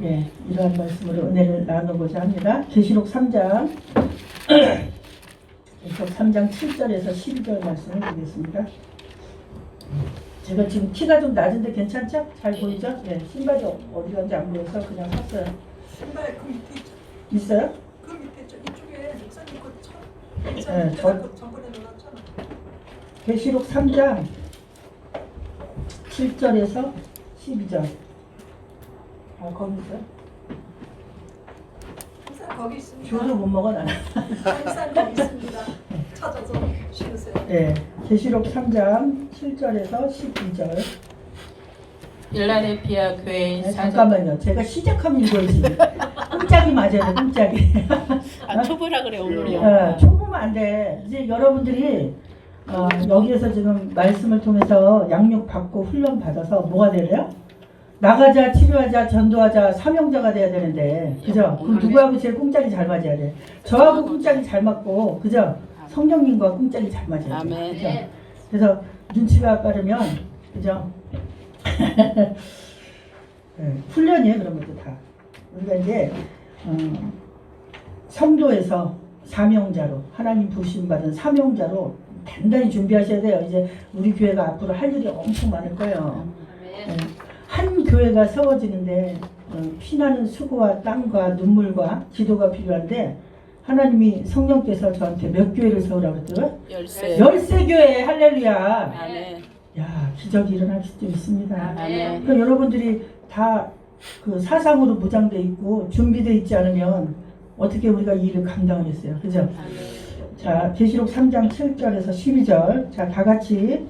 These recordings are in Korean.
예, 이러한 말씀으로 은혜를 나누고자 합니다. 계시록 3장 계시록 3장 7절에서 12절 말씀을 드리겠습니다. 제가 지금 키가 좀 낮은데 괜찮죠? 잘 보이죠? 예, 신발이 어디 간지 안 보여서 그냥 샀어요. 신발 그 밑에 있죠. 있어요? 그 밑에 있죠. 이쪽에 목사님 것 참. 네, 저 전번에 놀았잖아. 계시록 3장 7절에서 12절. 아, 거기 있어요? 항상 거기 있습니다. 주도 못 먹어 나는. 항상 거기 있습니다. 찾아서 쉬우세요. 예, 계시록 3장 7절에서 12절. 필라델피아 교회의 네, 사장. 잠깐만요. 제가 시작하면 읽어야지. 끔짝이 맞아야 돼, 끔짝이. 아, 초보라 그래 오늘이요. 초보면 안 돼. 이제 여러분들이 여기에서 지금 말씀을 통해서 양육 받고 훈련 받아서 뭐가 되래요? 나가자, 치료하자, 전도하자, 사명자가 돼야 되는데, 그죠? 그럼 누구하고 제일 꿍짝이 잘 맞아야 돼? 저하고 꿍짝이 잘 맞고, 그죠? 성령님과 꿍짝이 잘 맞아야 돼. 아멘. 그죠? 그래서 눈치가 빠르면, 그죠? 네, 훈련이에요, 그런 것도 다. 우리가 이제 성도에서 사명자로 하나님 부심받은 사명자로 단단히 준비하셔야 돼요. 이제 우리 교회가 앞으로 할 일이 엄청 많을 거예요. 네, 한 교회가 세워지는데 피나는 수고와 땀과 눈물과 기도가 필요한데 하나님이 성령께서 저한테 몇 교회를 세우라고 그랬더라고요? 13교회. 할렐루야. 아멘. 야, 기적이 일어날 수도 있습니다. 아멘. 그럼 여러분들이 다 그 사상으로 무장돼 있고 준비돼 있지 않으면 어떻게 우리가 이 일을 감당하겠어요? 그죠? 자, 계시록 3장 7절에서 12절. 자, 다 같이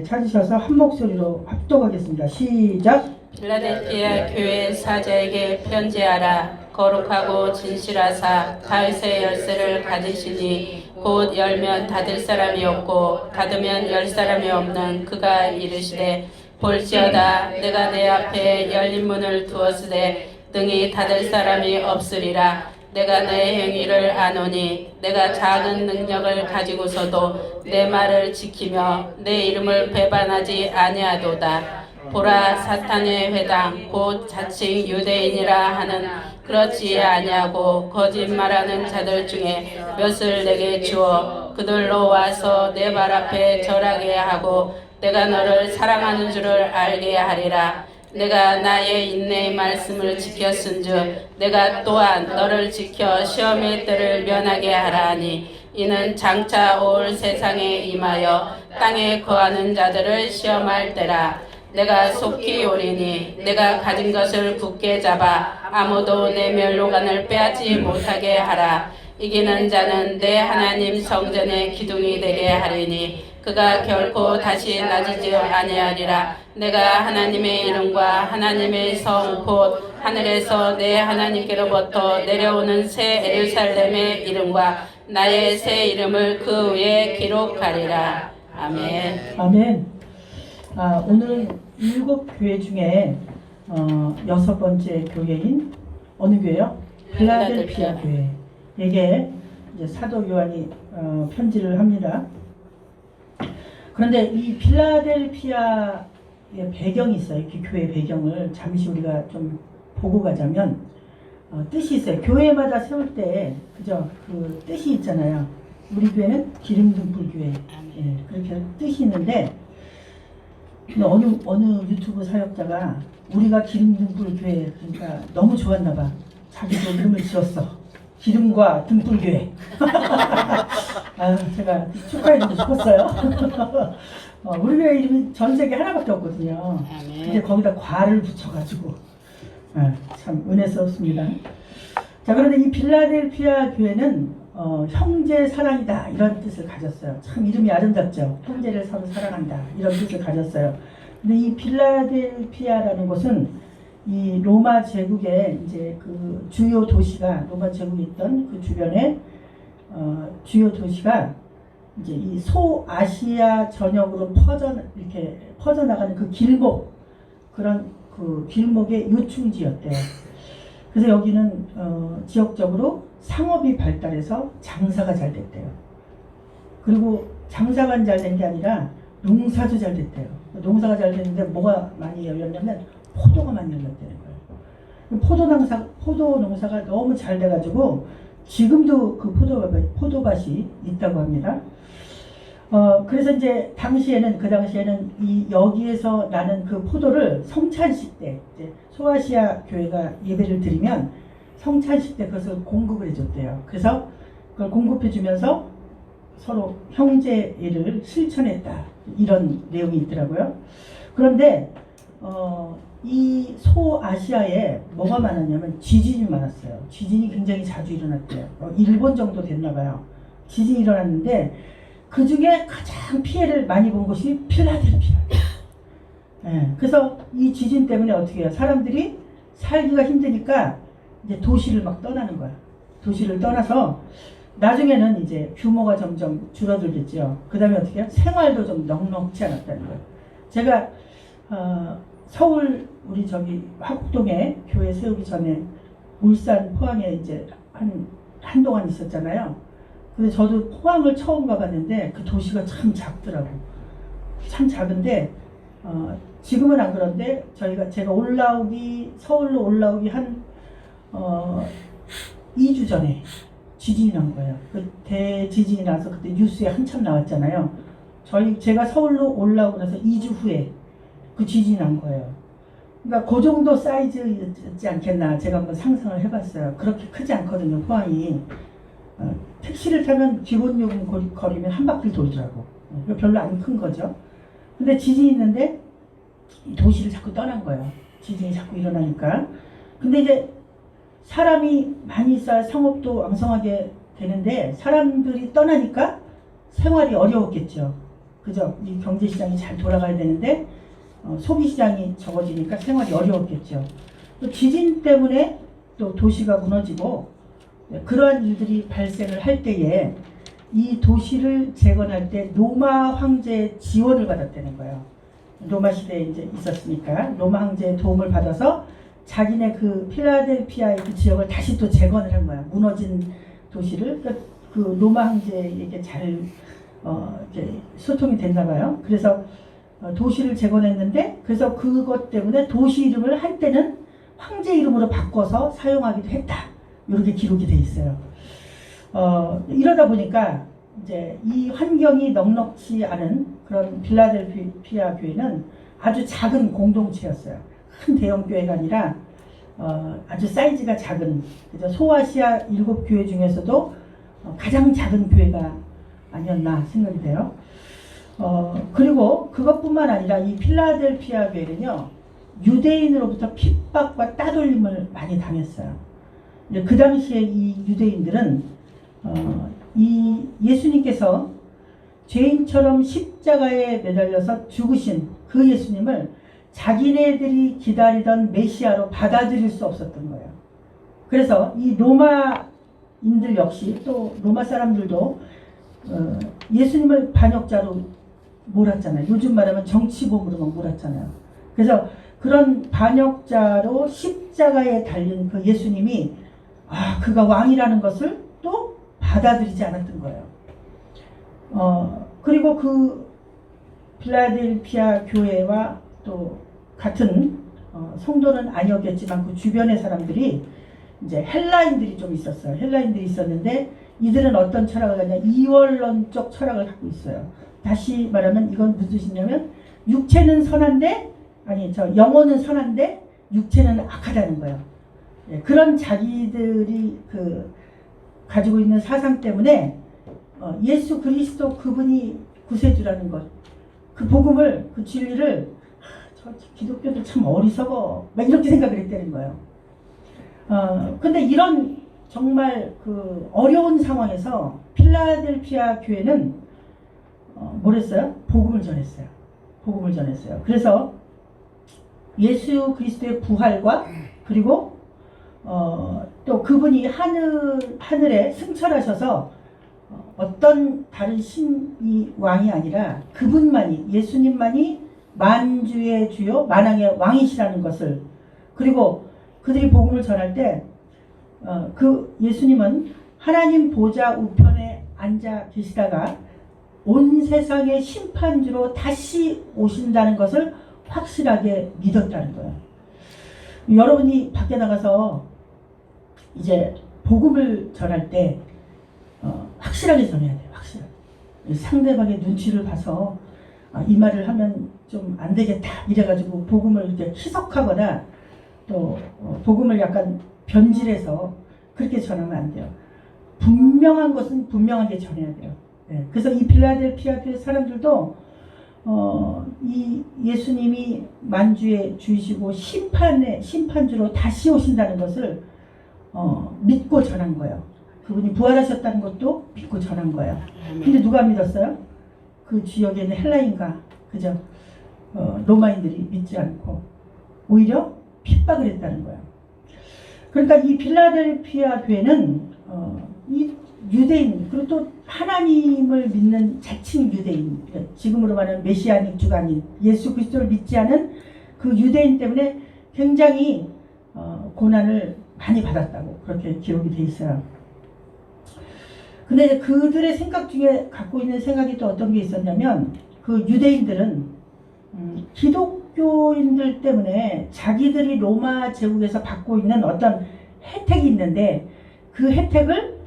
찾으셔서 한 목소리로 합독하겠습니다. 시작. 필라델피아 교회 사자에게 편지하라. 거룩하고 진실하사 다윗의 열쇠를 가지시니 곧 열면 닫을 사람이 없고 닫으면 열 사람이 없는 그가 이르시되 볼지어다 내가 내 앞에 열린 문을 두었으되 등이 닫을 사람이 없으리라. 내가 내 행위를 아노니 내가 작은 능력을 가지고서도 내 말을 지키며 내 이름을 배반하지 아니하도다. 보라 사탄의 회당 곧 자칭 유대인이라 하는 그렇지 아니하고 거짓말하는 자들 중에 몇을 내게 주어 그들로 와서 내 발 앞에 절하게 하고 내가 너를 사랑하는 줄을 알게 하리라. 내가 나의 인내의 말씀을 지켰은즉 내가 또한 너를 지켜 시험의 때를 면하게 하라니 이는 장차 올 세상에 임하여 땅에 거하는 자들을 시험할 때라. 내가 속히 오리니 내가 가진 것을 굳게 잡아 아무도 내 멸로간을 빼앗지 못하게 하라. 이기는 자는 내 하나님 성전의 기둥이 되게 하리니 그가 결코 다시 낮이지 아니하리라. 내가 하나님의 이름과 하나님의 성 곧 하늘에서 내 하나님께로부터 내려오는 새 예루살렘의 이름과 나의 새 이름을 그 위에 기록하리라. 아멘. 아멘. 오늘 7교회 중에 6번째 교회인 어느 교회요? 필라델피아 교회에게 이제 사도 요한이 편지를 합니다. 그런데 이 필라델피아의 배경이 있어요. 그 교회 배경을 잠시 우리가 좀 보고 가자면 뜻이 있어요. 교회마다 세울 때 그죠? 그 뜻이 있잖아요. 우리 교회는 기름등불 교회. 예, 그렇게 뜻이 있는데 어느 유튜브 사역자가 우리가 기름등불 교회 그러니까 너무 좋았나 봐. 자기도 이름을 지었어. 기름과 등불교회. 제가 축하해주고 싶었어요. 우리 교회 이름이 전 세계 하나밖에 없거든요. 근데 거기다 과를 붙여가지고 참 은혜스럽습니다. 자, 그런데 이 필라델피아 교회는 형제 사랑이다 이런 뜻을 가졌어요. 참 이름이 아름답죠. 형제를 서로 사랑한다 이런 뜻을 가졌어요. 근데 이 필라델피아라는 곳은 이 로마 제국의 이제 그 주요 도시가 로마 제국이 있던 그 주변에 주요 도시가 이제 이 소아시아 전역으로 이렇게 퍼져나가는 그 길목 그런 그 길목의 요충지였대요. 그래서 여기는 지역적으로 상업이 발달해서 장사가 잘 됐대요. 그리고 장사만 잘 된 게 아니라 농사도 잘 됐대요. 농사가 잘 됐는데 뭐가 많이 열렸냐면 포도가 많이 열렸다는 거예요. 포도 농사가 너무 잘 돼가지고 지금도 그 포도밭이 있다고 합니다. 그래서 이제 그 당시에는 이 여기에서 나는 그 포도를 성찬식 때 이제 소아시아 교회가 예배를 드리면 성찬식 때 그것을 공급을 해줬대요. 그래서 그걸 공급해주면서 서로 형제를 실천했다 이런 내용이 있더라고요. 그런데 이 소아시아에 뭐가 많았냐면 지진이 많았어요. 지진이 굉장히 자주 일어났대요. 일본 정도 됐나 봐요. 지진이 일어났는데 그 중에 가장 피해를 많이 본 곳이 필라델피아. 네, 그래서 이 지진 때문에 어떻게 해요? 사람들이 살기가 힘드니까 이제 도시를 막 떠나는 거야. 도시를 떠나서 나중에는 이제 규모가 점점 줄어들겠죠. 그 다음에 어떻게 해요? 생활도 좀 넉넉지 않았다는 거예요. 제가 서울 우리 저기 화곡동에 교회 세우기 전에 울산 포항에 이제 한동안 있었잖아요. 근데 저도 포항을 처음 가봤는데 그 도시가 참 작더라고. 참 작은데 지금은 안 그런데 제가 서울로 올라오기 한 2주 전에 지진이 난 거예요. 그 대지진이 나서 그때 뉴스에 한참 나왔잖아요. 제가 서울로 올라오고 나서 2주 후에 그 지진이 난 거예요. 그러니까 그 정도 사이즈였지 않겠나 제가 한번 상상을 해봤어요. 그렇게 크지 않거든요, 포항이. 택시를 타면 기본 요금 거리면 한 바퀴 돌더라고. 별로 안 큰 거죠. 근데 지진이 있는데 도시를 자꾸 떠난 거예요. 지진이 자꾸 일어나니까. 근데 이제 사람이 많이 있어야 상업도 왕성하게 되는데 사람들이 떠나니까 생활이 어려웠겠죠. 그죠? 이 경제시장이 잘 돌아가야 되는데 소비시장이 적어지니까 생활이 어려웠겠죠. 또 지진 때문에 또 도시가 무너지고 그러한 일들이 발생을 할 때에 이 도시를 재건할 때 로마 황제의 지원을 받았다는 거예요. 로마 시대에 이제 있었으니까 로마 황제의 도움을 받아서 자기네 그 필라델피아의 그 지역을 다시 또 재건을 한 거야. 무너진 도시를 그 로마 황제에게 잘 이제 소통이 됐나 봐요. 그래서 도시를 재건했는데 그래서 그것 때문에 도시 이름을 한때는 황제 이름으로 바꿔서 사용하기도 했다. 이렇게 기록이 돼 있어요. 이러다 보니까 이제 이 환경이 넉넉지 않은 그런 필라델피아 교회는 아주 작은 공동체였어요. 큰 대형 교회가 아니라 아주 사이즈가 작은 소아시아 7교회 중에서도 가장 작은 교회가 아니었나 생각이 돼요. 그리고 그것뿐만 아니라 이 필라델피아 교회는요, 유대인으로부터 핍박과 따돌림을 많이 당했어요. 그 당시에 이 유대인들은 이 예수님께서 죄인처럼 십자가에 매달려서 죽으신 그 예수님을 자기네들이 기다리던 메시아로 받아들일 수 없었던 거예요. 그래서 이 로마인들 역시 또 로마 사람들도 예수님을 반역자로 몰았잖아요. 요즘 말하면 정치범으로 막 몰았잖아요. 그래서 그런 반역자로 십자가에 달린 그 예수님이 그가 왕이라는 것을 또 받아들이지 않았던 거예요. 그리고 그 필라델피아 교회와 또 같은 성도는 아니었겠지만 그 주변의 사람들이 이제 헬라인들이 좀 있었어요. 헬라인들이 있었는데 이들은 어떤 철학을 갖냐, 이원론적 철학을 갖고 있어요. 다시 말하면 이건 무슨 뜻이냐면 육체는 선한데 영혼은 선한데 육체는 악하다는 거예요. 그런 자기들이 가지고 있는 사상 때문에 예수 그리스도 그분이 구세주라는 것, 그 복음을, 그 진리를 저 기독교도 참 어리석어 막 이렇게 생각을 했다는 거예요. 근데 이런 정말 그 어려운 상황에서 필라델피아 교회는 뭘 했어요? 복음을 전했어요. 복음을 전했어요. 그래서 예수 그리스도의 부활과 그리고 또 그분이 하늘에 승천하셔서 어떤 다른 신이 왕이 아니라 그분만이, 예수님만이 만주의 주요 만왕의 왕이시라는 것을, 그리고 그들이 복음을 전할 때 그 예수님은 하나님 보좌 우편에 앉아 계시다가 온 세상의 심판주로 다시 오신다는 것을 확실하게 믿었다는 거예요. 여러분이 밖에 나가서 이제 복음을 전할 때 확실하게 전해야 돼요. 확실하게. 상대방의 눈치를 봐서 이 말을 하면 좀 안 되겠다 이래가지고 복음을 이렇게 희석하거나 또 복음을 약간 변질해서 그렇게 전하면 안 돼요. 분명한 것은 분명하게 전해야 돼요. 네. 그래서 이 필라델피아 교회 사람들도 이 예수님이 만주의 주이시고 심판주로 다시 오신다는 것을 믿고 전한 거예요. 그분이 부활하셨다는 것도 믿고 전한 거예요. 근데 누가 믿었어요? 그 지역에 있는 헬라인과 그죠? 로마인들이 믿지 않고 오히려 핍박을 했다는 거예요. 그러니까 이 필라델피아 교회는 이 유대인 그리고 또 하나님을 믿는 자칭 유대인, 지금으로 말하면 메시아닉주가 아닌 예수 그리스도를 믿지 않은 그 유대인 때문에 굉장히 고난을 많이 받았다고 그렇게 기록이 돼 있어요. 근데 그들의 생각 중에 갖고 있는 생각이 또 어떤 게 있었냐면 그 유대인들은 기독교인들 때문에 자기들이 로마 제국에서 받고 있는 어떤 혜택이 있는데 그 혜택을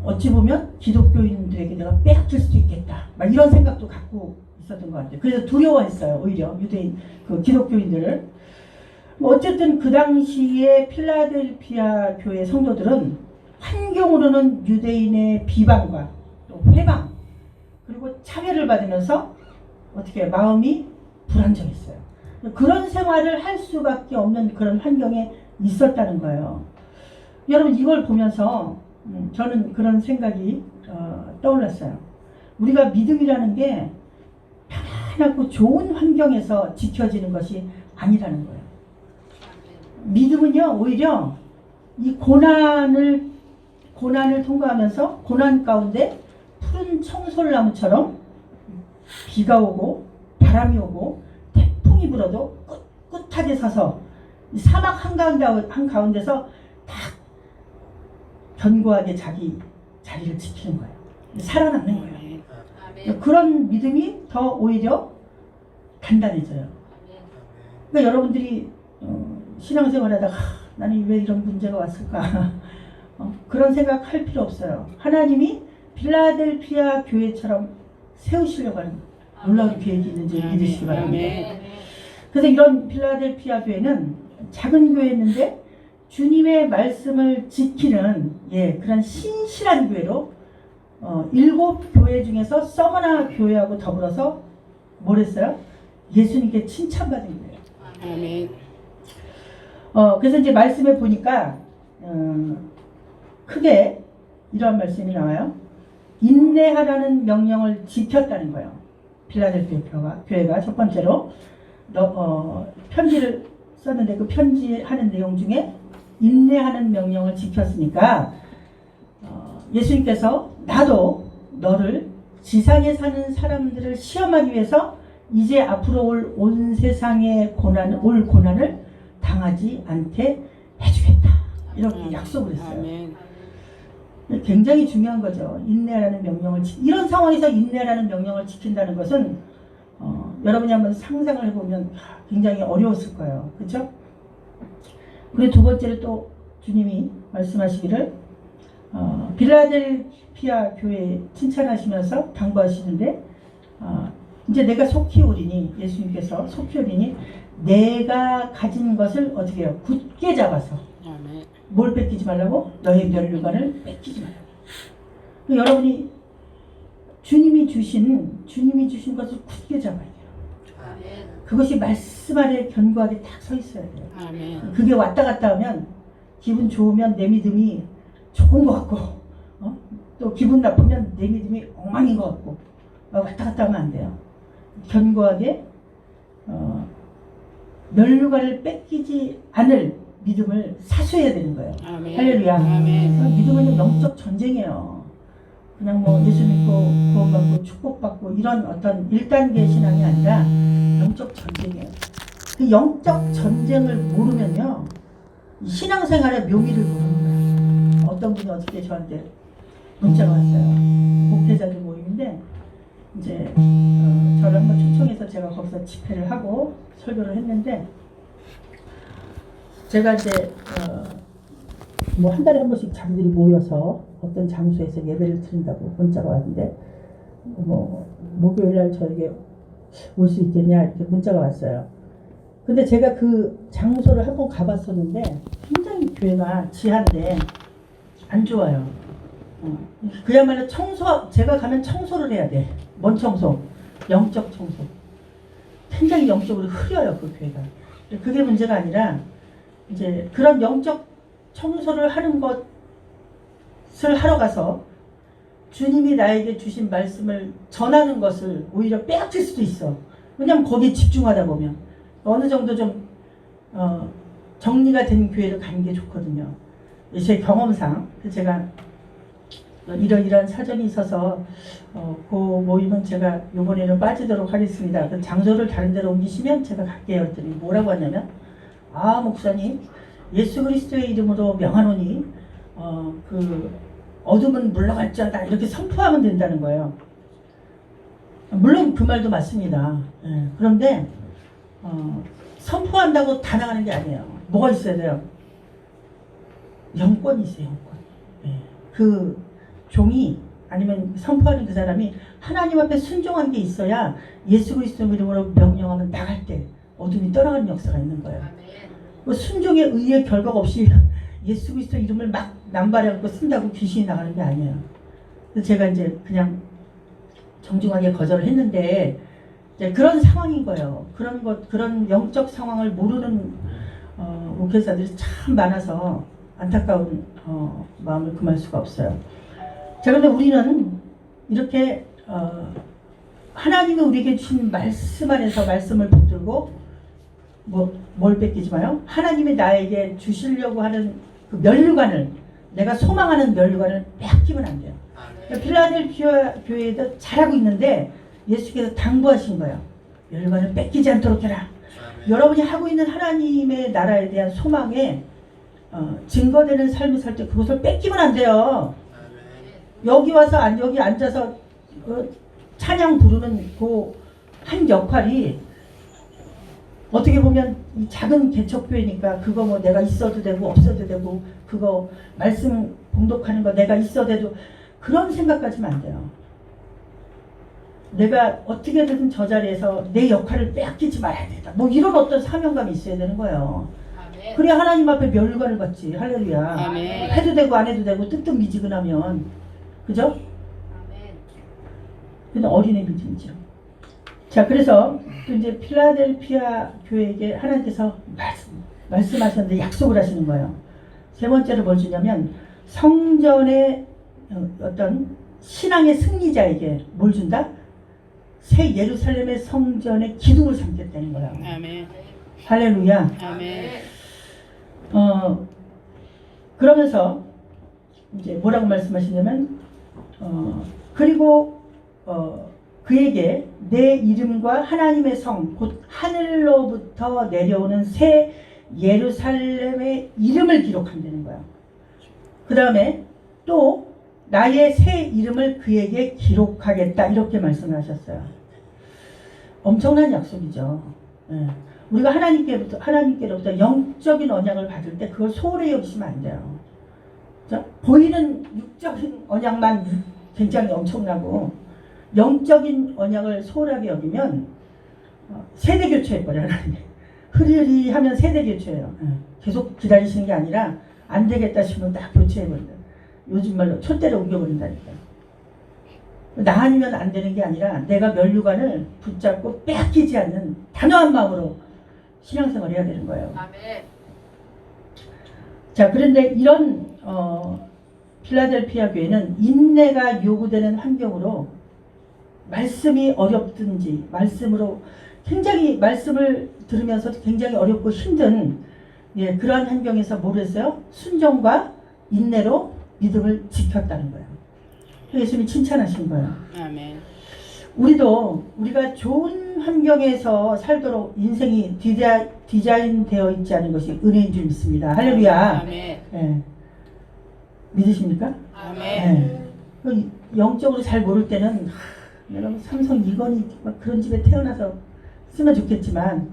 어찌 보면 기독교인들에게 내가 빼앗길 수도 있겠다. 막 이런 생각도 갖고 있었던 것 같아요. 그래서 두려워했어요. 오히려 유대인, 그 기독교인들을. 어쨌든 그 당시에 필라델피아 교회 성도들은 환경으로는 유대인의 비방과 또 회방 그리고 차별을 받으면서 어떻게 마음이 불안정했어요. 그런 생활을 할 수밖에 없는 그런 환경에 있었다는 거예요. 여러분 이걸 보면서 저는 그런 생각이 떠올랐어요. 우리가 믿음이라는 게 편안하고 좋은 환경에서 지켜지는 것이 아니라는 거예요. 믿음은요 오히려 이 고난을 통과하면서 고난 가운데 푸른 청솔나무처럼 비가 오고 바람이 오고 태풍이 불어도 꿋꿋하게 서서 사막 한가운데서 딱 견고하게 자기 자리를 지키는 거예요. 살아남는 거예요. 그런 믿음이 더 오히려 단단해져요. 그러니까 여러분들이 신앙생활하다가 나는 왜 이런 문제가 왔을까 그런 생각할 필요 없어요. 하나님이 필라델피아 교회처럼 세우시려고 하는 놀라운 계획이 있는지 믿으시기 바랍니다. 그래서 이런 필라델피아 교회는 작은 교회였는데 주님의 말씀을 지키는 그런 신실한 교회로 7교회 중에서 서머나 교회하고 더불어서 뭘 했어요? 예수님께 칭찬받은 거예요. 아멘. 그래서 이제 말씀에 보니까 크게 이런 말씀이 나와요. 인내하라는 명령을 지켰다는 거예요. 필라델피아 교회가 첫 번째로 편지를 썼는데 그 편지하는 내용 중에 인내하는 명령을 지켰으니까 예수님께서 나도 너를 지상에 사는 사람들을 시험하기 위해서 이제 앞으로 온 세상의 고난을 당하지 않게 해주겠다. 이렇게 약속을 했어요. 굉장히 중요한 거죠. 인내라는 명령을 이런 상황에서 인내라는 명령을 지킨다는 것은 여러분이 한번 상상을 해보면 굉장히 어려웠을 거예요. 그렇죠? 그리고 두 번째로 또 주님이 말씀하시기를 필라델피아 교회 칭찬하시면서 당부하시는데 이제 내가 속히 오리니 예수님께서 속히 오리니 내가 가진 것을 어떻게 해요? 굳게 잡아서 뭘 뺏기지 말라고? 너의 면류관을 뺏기지 말라고. 여러분이 주님이 주신 것을 굳게 잡아야 돼요. 그것이 말씀 아래 견고하게 딱 서 있어야 돼요. 그게 왔다 갔다 하면 기분 좋으면 내 믿음이 좋은 것 같고 또 기분 나쁘면 내 믿음이 엉망인 것 같고 왔다 갔다 하면 안 돼요. 견고하게 면류관을 뺏기지 않을 믿음을 사수해야 되는 거예요. 할렐루야. 믿음은 영적 전쟁이에요. 그냥 뭐 예수 믿고 구원받고 축복받고 이런 어떤 1단계 신앙이 아니라 영적 전쟁이에요. 그 영적 전쟁을 모르면요 신앙생활의 묘미를 모르는 거예요. 어떤 분이 어저께 저한테 문자가 왔어요. 목회자들 모임인데 이제 저를 한번 초청해서 제가 거기서 집회를 하고 설교를 했는데 제가 이제 뭐 한 달에 한 번씩 자기들이 모여서 어떤 장소에서 예배를 드린다고 문자가 왔는데 뭐 목요일 날 저에게 올 수 있겠냐 이렇게 문자가 왔어요. 근데 제가 그 장소를 한번 가봤었는데 굉장히 교회가 지하인데 안 좋아요. 그야말로 제가 가면 청소를 해야 돼. 뭔 청소? 영적 청소. 굉장히 영적으로 흐려요, 그 교회가. 그게 문제가 아니라 이제 그런 영적 청소를 하는 것을 하러 가서 주님이 나에게 주신 말씀을 전하는 것을 오히려 빼앗길 수도 있어. 왜냐면 거기에 집중하다 보면 어느 정도 좀 정리가 된 교회를 가는 게 좋거든요. 제 경험상 제가 이런 사정이 있어서 그 모임은 제가 이번에는 빠지도록 하겠습니다. 그 장소를 다른 데로 옮기시면 제가 갈게요. 했더니 뭐라고 하냐면 목사님 예수 그리스도의 이름으로 명하노니 그 어둠은 물러갈 자다 이렇게 선포하면 된다는 거예요. 물론 그 말도 맞습니다. 예, 그런데 선포한다고 다 나가는 게 아니에요. 뭐가 있어야 돼요? 영권이 있어요. 영권. 예, 그 종이 아니면 선포하는 그 사람이 하나님 앞에 순종한 게 있어야 예수 그리스도 이름으로 명령하면 나갈 때 어둠이 떠나가는 역사가 있는 거예요. 그 순종에 의의 결과가 없이 예수 그리스도 이름을 막 남발해갖고 쓴다고 귀신이 나가는 게 아니에요. 그래서 제가 이제 그냥 정중하게 거절을 했는데 이제 그런 상황인 거예요. 그런 영적 상황을 모르는 목회자들이 참 많아서 안타까운 마음을 금할 수가 없어요. 자, 그런데 우리는 이렇게 하나님이 우리에게 주신 말씀 안에서 말씀을 붙들고 뭘 뺏기지 마요. 하나님이 나에게 주시려고 하는 그 면류관을 내가 소망하는 면류관을 빼앗기면 안 돼요. 필라델피아 교회에도 잘하고 있는데 예수께서 당부하신 거예요. 면류관을 뺏기지 않도록 해라. 여러분이 하고 있는 하나님의 나라에 대한 소망에 증거되는 삶을 살 때 그것을 뺏기면 안 돼요. 여기 와서 여기 앉아서 찬양 부르는 그 한 역할이 어떻게 보면 이 작은 개척교회니까 그거 뭐 내가 있어도 되고 없어도 되고 그거 말씀 봉독하는 거 내가 있어도 돼도 그런 생각까지는 안 돼요. 내가 어떻게든 저 자리에서 내 역할을 빼앗기지 말아야 된다. 뭐 이런 어떤 사명감이 있어야 되는 거예요. 아멘. 그래야 하나님 앞에 면류관을 받지. 할렐루야. 아멘. 해도 되고 안 해도 되고 뜨뜻미지근하면 그죠? 아멘. 근데 어린애 믿음이죠. 자, 그래서 또 이제 필라델피아 교회에게 하나님께서 말씀하셨는데 약속을 하시는 거예요. 세 번째로 뭘 주냐면 성전의 어떤 신앙의 승리자에게 뭘 준다? 새 예루살렘의 성전의 기둥을 삼겠다는 거예요. 아멘. 할렐루야. 아멘. 그러면서 이제 뭐라고 말씀하시냐면 그리고 그에게 내 이름과 하나님의 성 곧 하늘로부터 내려오는 새 예루살렘의 이름을 기록한다는 거예요. 그 다음에 또 나의 새 이름을 그에게 기록하겠다 이렇게 말씀을 하셨어요. 엄청난 약속이죠. 예. 우리가 하나님께로부터 영적인 언약을 받을 때 그걸 소홀히 여기시면 안 돼요. 자, 보이는 육적인 언약만 굉장히 엄청나고 영적인 언약을 소홀하게 여기면 세대 교체해버려요. 하나님. 흐리흐리하면 세대 교체예요. 계속 기다리시는 게 아니라 안 되겠다 싶으면 딱 교체해버린다. 요즘 말로 촛대를 옮겨버린다니까. 나 아니면 안 되는 게 아니라 내가 면류관을 붙잡고 빼앗기지 않는 단호한 마음으로 신앙생활을 해야 되는 거예요. 아멘. 자, 그런데 이런 필라델피아 교회는 인내가 요구되는 환경으로 말씀이 어렵든지 말씀으로 굉장히 말씀을 들으면서 굉장히 어렵고 힘든 그러한 환경에서 뭘 했어요? 순종과 인내로 믿음을 지켰다는 거예요. 예수님이 칭찬하신 거예요. 아멘. 우리가 좋은 환경에서 살도록 인생이 디자인되어 있지 않은 것이 은혜인 줄 믿습니다. 할렐루야. 아멘. 네. 믿으십니까? 아멘. 네. 영적으로 잘 모를 때는 내가 삼성 이건희 막 그런 집에 태어나서 쓰면 좋겠지만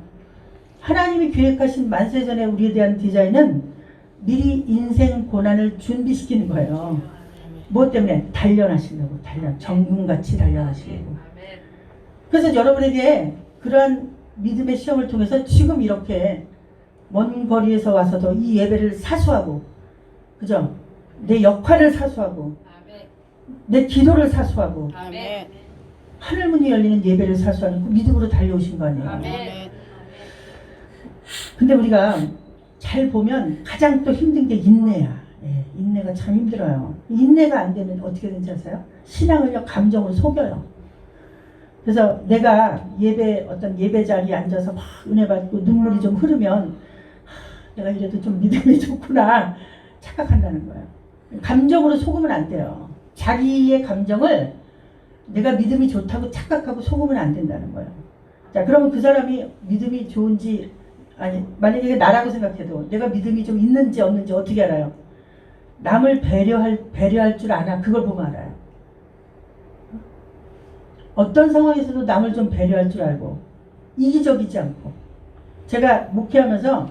하나님이 계획하신 만세전에 우리에 대한 디자인은 미리 인생 고난을 준비시키는 거예요. 뭐 때문에? 단련하시려고. 정금같이 단련하시려고. 그래서 여러분에게 그러한 믿음의 시험을 통해서 지금 이렇게 먼 거리에서 와서도 이 예배를 사수하고, 그죠? 내 역할을 사수하고, 내 기도를 사수하고, 하늘 문이 열리는 예배를 사수하는 그 믿음으로 달려오신 거 아니에요. 근데 우리가 잘 보면 가장 또 힘든 게 인내야. 예, 인내가 참 힘들어요. 인내가 안 되면 어떻게 되는지 아세요? 신앙을요, 감정으로 속여요. 그래서 내가 어떤 예배 자리에 앉아서 막 은혜 받고 눈물이 좀 흐르면 내가 이래도 좀 믿음이 좋구나 착각한다는 거예요. 감정으로 속으면 안 돼요. 자기의 감정을 내가 믿음이 좋다고 착각하고 속으면 안 된다는 거예요. 자, 그러면 그 사람이 믿음이 좋은지, 아니, 만약에 이게 나라고 생각해도 내가 믿음이 좀 있는지 없는지 어떻게 알아요? 남을 배려할 줄 아나? 그걸 보면 알아요. 어떤 상황에서도 남을 좀 배려할 줄 알고, 이기적이지 않고. 제가 목회하면서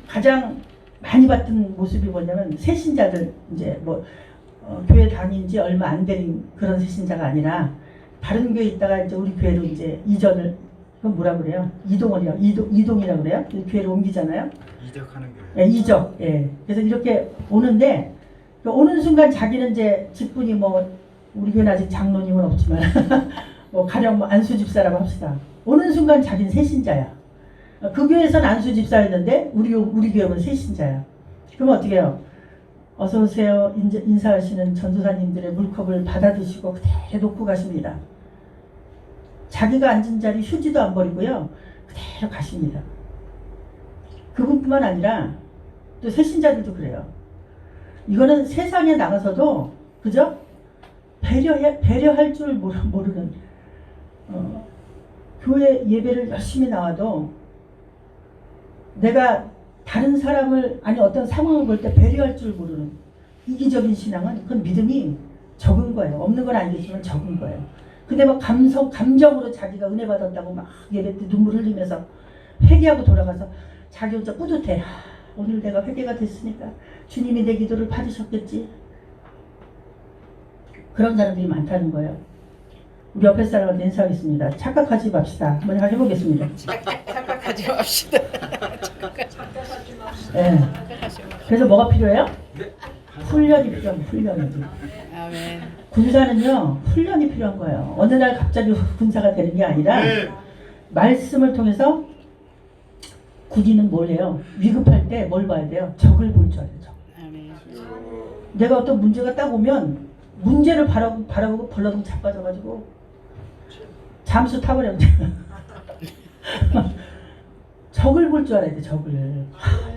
가장 많이 봤던 모습이 뭐냐면, 새신자들, 이제 교회 다닌 지 얼마 안 된 그런 새신자가 아니라, 다른 교회에 있다가 이제 우리 교회로 이제 이전을, 그건 뭐라 그래요? 이동이라고 그래요? 교회를 옮기잖아요? 이적하는 교회. 예, 이적. 예. 그래서 이렇게 오는데, 오는 순간 자기는 이제 직분이 우리 교회는 아직 장로님은 없지만, 가령 안수 집사라고 합시다. 오는 순간 자기는 새신자야. 그 교회에서는 안수 집사였는데, 우리 교회는 새신자야. 그러면 어떻게 해요? 어서오세요. 인사하시는 전도사님들의 물컵을 받아 드시고 그대로 놓고 가십니다. 자기가 앉은 자리 휴지도 안 버리고요. 그대로 가십니다. 그분뿐만 아니라 또 새신자들도 그래요. 이거는 세상에 나가서도, 그죠? 배려할 줄 모르는, 교회 예배를 열심히 나와도 내가 다른 사람을, 아니 어떤 상황을 볼 때 배려할 줄 모르는 이기적인 신앙은, 그건 믿음이 적은 거예요. 없는 건 아니겠지만 적은 거예요. 근데 감정으로 자기가 은혜 받았다고 막 예배 때 눈물 흘리면서 회개하고 돌아가서 자기 혼자 뿌듯해. 오늘 내가 회개가 됐으니까 주님이 내 기도를 받으셨겠지. 그런 사람들이 많다는 거예요. 우리 옆에 사람한테 인사하겠습니다. 착각하지 맙시다. 한번 해보겠습니다. 착각하지 맙시다. 착각하지 맙시다. 네. 그래서 뭐가 필요해요? 훈련이 필요합니다. 훈련이. 아멘. 군사는요, 훈련이 필요한 거예요. 어느 날 갑자기 군사가 되는 게 아니라, 말씀을 통해서 군인은 뭘 해요? 위급할 때 뭘 봐야 돼요? 적을 볼 줄 알아요. 적. 아멘. 내가 어떤 문제가 딱 오면 문제를 바라보고 벌러덩 자빠져가지고 잠수 타버려요. 적을 볼 줄 알아야 돼. 적을.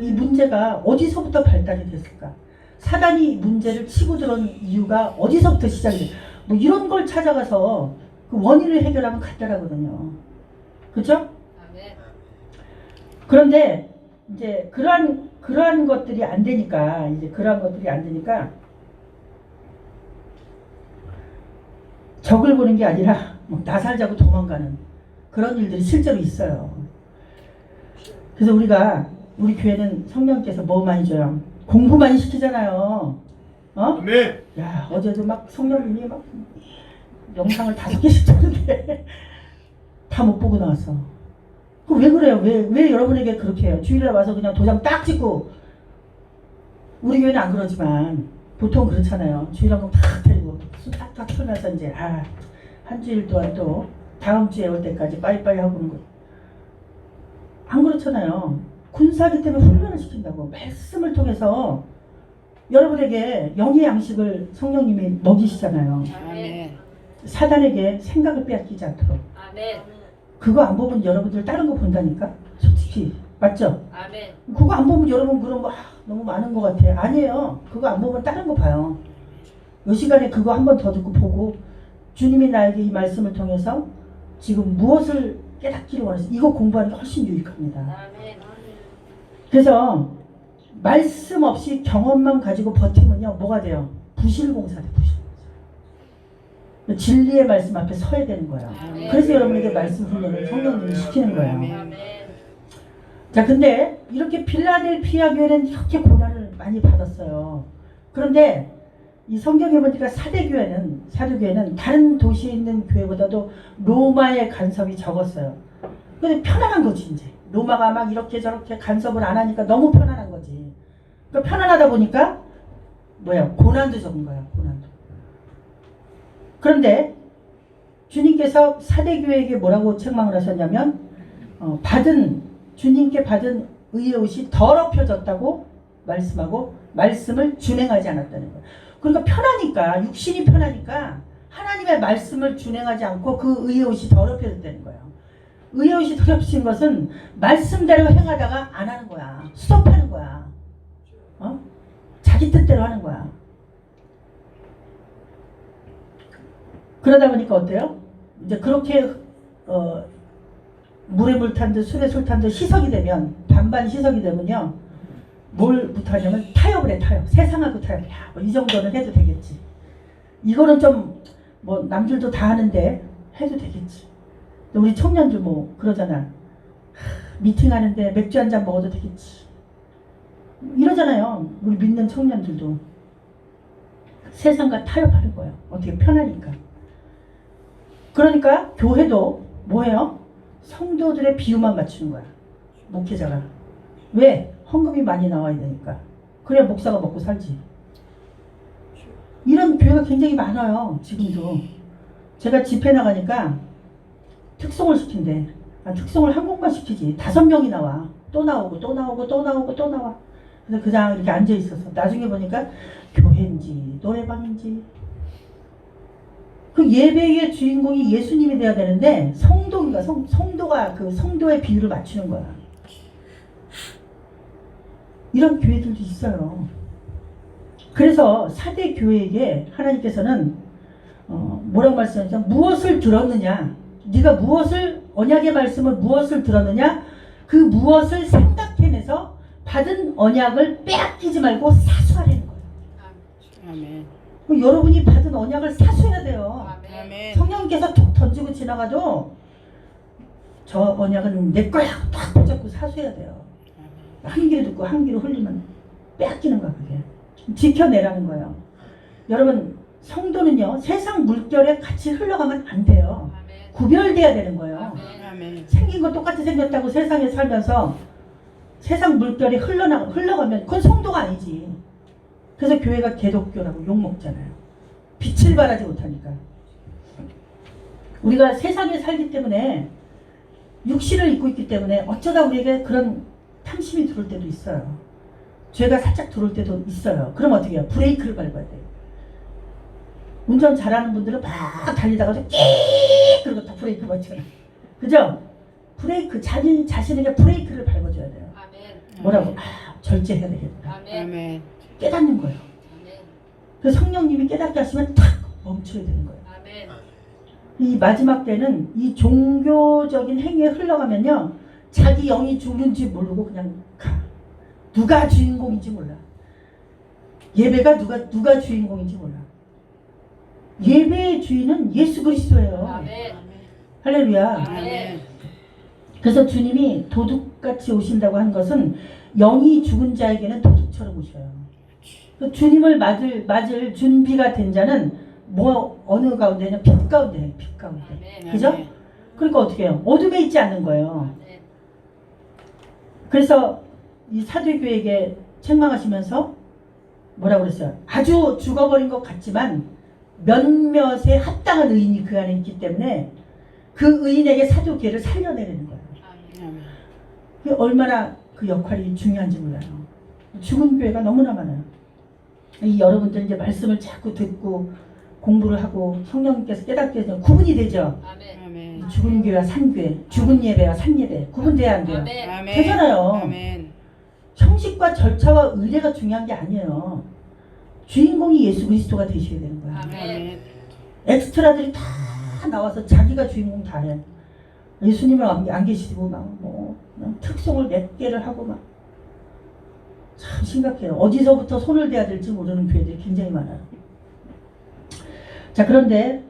이 문제가 어디서부터 발달이 됐을까? 사단이 문제를 치고 들어온 이유가 어디서부터 시작이 돼? 이런 걸 찾아가서 그 원인을 해결하면 간단하거든요. 그렇죠? 그런데 이제 그러한 것들이 안 되니까, 적을 보는 게 아니라 나 살자고 도망가는 그런 일들이 실제로 있어요. 그래서 우리 교회는 성령께서 뭐 많이 줘요? 공부 많이 시키잖아요. 네. 야, 어제도 막 성령님이 막 영상을 5개씩 줬는데 다 못 보고 나왔어. 그 왜 그래요? 왜 여러분에게 그렇게 해요? 주일날 와서 그냥 도장 딱 찍고, 우리 교회는 안 그러지만 보통 그렇잖아요. 주일날 딱 틀고 탁탁 틀면서 이제 한 주일 동안 또 다음 주에 올 때까지 빠이빠이 하고 그런 거. 안 그렇잖아요. 군사기 때문에 훈련을 시킨다고. 말씀을 통해서 여러분에게 영의 양식을 성령님이 먹이시잖아요. 아멘. 사단에게 생각을 빼앗기지 않도록. 아멘. 그거 안 보면 여러분들 다른 거 본다니까? 솔직히. 맞죠? 아멘. 그거 안 보면 여러분 그런 거 너무 많은 것 같아. 아니에요. 그거 안 보면 다른 거 봐요. 이 시간에 그거 한 번 더 듣고 보고, 주님이 나에게 이 말씀을 통해서 지금 무엇을 깨닫기를 원해서 이거 공부하는 게 훨씬 유익합니다. 아멘. 그래서 말씀 없이 경험만 가지고 버티면요, 뭐가 돼요? 부실공사 돼, 부실공사. 진리의 말씀 앞에 서야 되는 거예요. 아멘. 그래서 여러분에게 말씀 훈련을 성령님이 시키는 거예요. 아멘. 자, 근데 이렇게 필라델피아 교회는 이렇게 고난을 많이 받았어요. 그런데 이 성경에 보니까 사도교회는 다른 도시에 있는 교회보다도 로마의 간섭이 적었어요. 근데 편안한 거지 이제. 로마가 막 이렇게 저렇게 간섭을 안 하니까 너무 편안한 거지. 그러니까 편안하다 보니까 고난도 적은 거야. 고난도. 그런데 주님께서 사대교회에게 뭐라고 책망을 하셨냐면 주님께 받은 의의 옷이 더럽혀졌다고 말씀하고 말씀을 준행하지 않았다는 거예요. 그러니까 편하니까, 육신이 편하니까 하나님의 말씀을 준행하지 않고 그 의의 옷이 더럽혀졌다는 거예요. 의의 옷이 더럽혀진 것은 말씀대로 행하다가 안 하는 거야. 스톱하는 거야. 자기 뜻대로 하는 거야. 그러다 보니까 어때요? 이제 그렇게 물에 물 탄 듯 술에 술 탄 듯 희석이 되면, 반반 희석이 되면요, 뭘부터 하냐면 타협을 해. 타협. 세상하고 타협. 야, 이 정도는 해도 되겠지. 이거는 좀 남들도 다 하는데 해도 되겠지. 우리 청년들 그러잖아. 미팅하는데 맥주 한 잔 먹어도 되겠지. 이러잖아요. 우리 믿는 청년들도. 세상과 타협하는 거예요. 어떻게 편하니까. 그러니까 교회도 뭐예요? 성도들의 비유만 맞추는 거야. 목회자가. 왜? 헌금이 많이 나와야 되니까. 그래야 목사가 먹고 살지. 이런 교회가 굉장히 많아요. 지금도. 제가 집회 나가니까 특송을 시킨대. 특송을 한 곳만 시키지. 5명이 나와. 또 나오고 또 나오고 또 나오고 또 나와. 그래서 그냥 이렇게 앉아 있었어. 나중에 보니까 교회인지 노래방인지. 그 예배의 주인공이 예수님이 돼야 되는데 성도가 그 성도의 비율을 맞추는 거야. 이런 교회들도 있어요. 그래서 사대 교회에게 하나님께서는 뭐라고 말씀하셨죠? 무엇을 들었느냐? 네가 언약의 말씀을 무엇을 들었느냐? 그 무엇을 생각해내서 받은 언약을 빼앗기지 말고 사수하라는 거예요. 아멘. 여러분이 받은 언약을 사수해야 돼요. 아멘. 성령께서 툭 던지고 지나가도 저 언약은 내 거야 딱 붙잡고 사수해야 돼요. 한 귀로 듣고 한 귀로 흘리면 빼앗기는 거야. 그게 지켜내라는 거예요. 여러분, 성도는요 세상 물결에 같이 흘러가면 안 돼요. 구별돼야 되는 거예요. 아멘. 생긴 거 똑같이 생겼다고 세상에 살면서 세상 물결이 흘러가면 그건 성도가 아니지. 그래서 교회가 개독교라고 욕먹잖아요. 빛을 발하지 못하니까. 우리가 세상에 살기 때문에 육신을 입고 있기 때문에 어쩌다 우리에게 그런 탐심이 들어올 때도 있어요. 죄가 살짝 들어올 때도 있어요. 그럼 어떻게 해요? 브레이크를 밟아야 돼요. 운전 잘하는 분들은 막 달리다가도 끼익 그러고 다 브레이크 밟잖아요. 그죠? 브레이크, 자신에게 브레이크를 밟아줘야 돼요. 뭐라고? 절제해야 되겠다. 아멘. 깨닫는 거예요. 그래서 성령님이 깨닫게 하시면 탁 멈춰야 되는 거예요. 이 마지막 때는 이 종교적인 행위에 흘러가면요, 자기 영이 죽는지 모르고 그냥 가. 누가 주인공인지 몰라. 예배가 누가 주인공인지 몰라. 예배의 주인은 예수 그리스도예요. 할렐루야. 아멘. 그래서 주님이 도둑같이 오신다고 한 것은 영이 죽은 자에게는 도둑처럼 오셔요. 주님을 맞을 준비가 된 자는 어느 가운데냐? 빛 가운데. 그죠? 그러니까 어떻게 해요? 어둠에 있지 않는 거예요. 그래서 이 사도교회에게 책망하시면서 뭐라고 그랬어요? 아주 죽어버린 것 같지만 몇몇의 합당한 의인이 그 안에 있기 때문에 그 의인에게 사도교회를 살려내는 거예요. 그게 얼마나 그 역할이 중요한지 몰라요. 죽은 교회가 너무나 많아요. 여러분들 이제 말씀을 자꾸 듣고 공부를 하고 성령님께서 깨닫게 되면 구분이 되죠. 아멘. 죽은 교회와 산교회, 죽은 예배와 산예배 구분돼야 안 돼요. 아멘. 되잖아요. 아멘. 형식과 절차와 의례가 중요한 게 아니에요. 주인공이 예수 그리스도가 되셔야 되는 거예요. 아멘. 엑스트라들이 다 나와서 자기가 주인공 다 해. 예수님을 안 계시고 그냥 특송을 몇 개를 하고 참 심각해요. 어디서부터 손을 대야 될지 모르는 교회들이 굉장히 많아요. 자, 그런데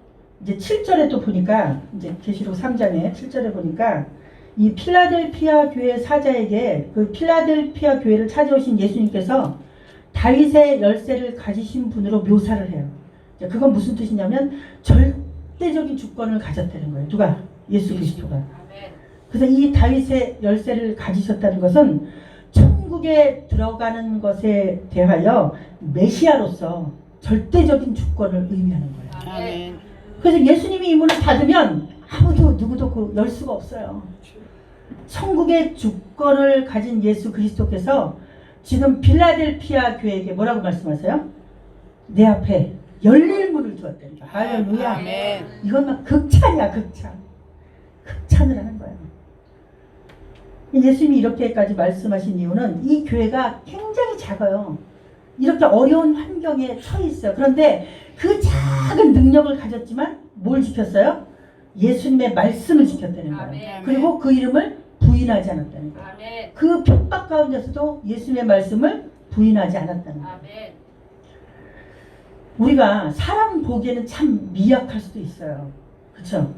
이제 7절에 또 보니까 이제 계시록 3장에 7절에 보니까 이 필라델피아 교회 사자에게 그 필라델피아 교회를 찾아오신 예수님께서 다윗의 열쇠를 가지신 분으로 묘사를 해요. 그건 무슨 뜻이냐면 절대적인 주권을 가졌다는 거예요. 누가? 예수 그리스도가. 그래서 이 다윗의 열쇠를 가지셨다는 것은 천국에 들어가는 것에 대하여 메시아로서 절대적인 주권을 의미하는 거예요. 아멘. 그래서 예수님이 이 문을 닫으면 아무도 누구도 열 수가 없어요. 천국의 주권을 가진 예수 그리스도께서 지금 빌라델피아 교회에게 뭐라고 말씀하세요? 내 앞에 열릴 문을 두었다는 거야. 할렐루야. 아멘. 이건 막 극찬이야, 극찬. 극찬을 하는 거예요. 예수님이 이렇게까지 말씀하신 이유는 이 교회가 굉장히 작아요. 이렇게 어려운 환경에 처해 있어요. 그런데 그 작은 능력을 가졌지만 뭘 지켰어요? 예수님의 말씀을 지켰다는 거예요. 아멘. 그리고 그 이름을 부인하지 않았다는 거예요. 아멘. 그 핍박 가운데서도 예수님의 말씀을 부인하지 않았다는 거예요. 아멘. 우리가 사람 보기에는 참 미약할 수도 있어요. 그렇죠?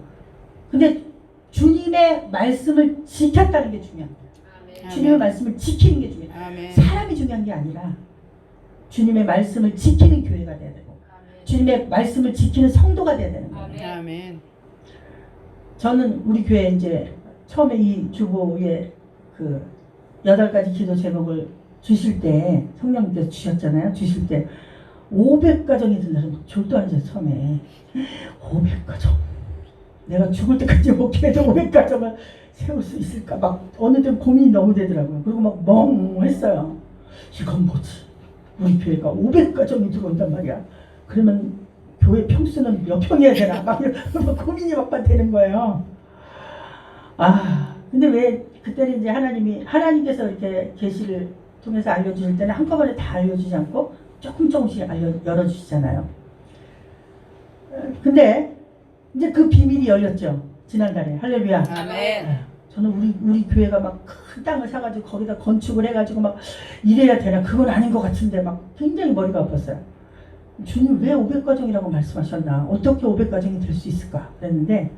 근데 주님의 말씀을 지켰다는 게 중요한 거예요. 아멘. 주님의 말씀을 지키는 게 중요해요. 아멘. 사람이 중요한 게 아니라 주님의 말씀을 지키는 교회가 돼야 되고 주님의 말씀을 지키는 성도가 돼야 되는 거예요. 아멘. 저는 우리 교회 이제 처음에 이 주보에 그 8가지 기도 제목을 주실 때 성령님께서 주셨잖아요. 주실 때 500가정이 들려서 막 졸도 앉아서 처음에 500가정 내가 죽을 때까지 목회해도 500가정을 세울 수 있을까 막 어느 때 고민이 너무 되더라고요. 그리고 막 멍했어요. 이건 뭐지? 우리 교회가 500가정이 들어온단 말이야. 그러면 교회 평수는 몇 평이어야 되나? 막 이런 고민이 막 되는 거예요. 아, 근데 왜 그때는 이제 하나님께서 이렇게 계시를 통해서 알려주실 때는 한꺼번에 다 알려주지 않고 조금씩 열어주시잖아요. 근데 이제 그 비밀이 열렸죠. 지난달에. 할렐루야. 아멘. 저는 우리 교회가 막 큰 땅을 사가지고 거기다 건축을 해가지고 막 이래야 되나 그건 아닌 것 같은데 막 굉장히 머리가 아팠어요. 주님 왜 500가정이라고 말씀하셨나? 어떻게 500가정이 될 수 있을까? 그랬는데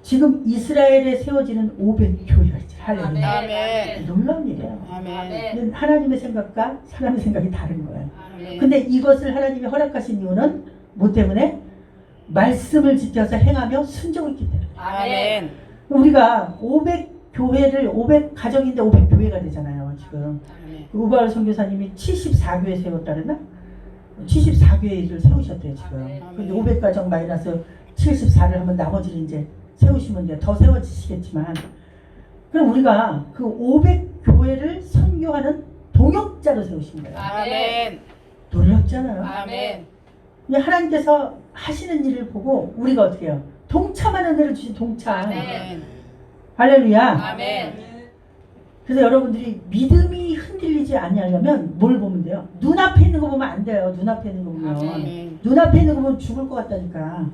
지금 이스라엘에 세워지는 500교회가 있죠. 할렐루야. 아멘. 놀라운 일이에요. 아멘. 하나님의 생각과 사람의 생각이 다른 거예요. 아멘. 근데 이것을 하나님이 허락하신 이유는 뭐 때문에? 말씀을 지켜서 행하며 순종했기 때문에. 아멘. 우리가 500교회를 500가정인데 500교회가 되잖아요. 지금 아멘. 우바울 선교사님이 74교회 세웠다 그랬나? 74교회를 세우셨대요 지금. 근데 500가정 마이너스 74를 하면 나머지를 이제 세우시면 돼요. 더 세워지시겠지만 그럼 우리가 그 500교회를 선교하는 동역자로 세우신 거예요. 아멘. 놀랍잖아요. 아멘. 근데 하나님께서 하시는 일을 보고 우리가 어떻게 해요? 동참하는 일을 주신 동참. 아멘. 할렐루야. 아멘. 그래서 여러분들이 믿음이 흔들리지 않으려면 뭘 보면 돼요? 눈앞에 있는 거 보면 안 돼요. 눈앞에 있는 거 보면. 아멘. 눈앞에 있는 거 보면 죽을 것 같다니까.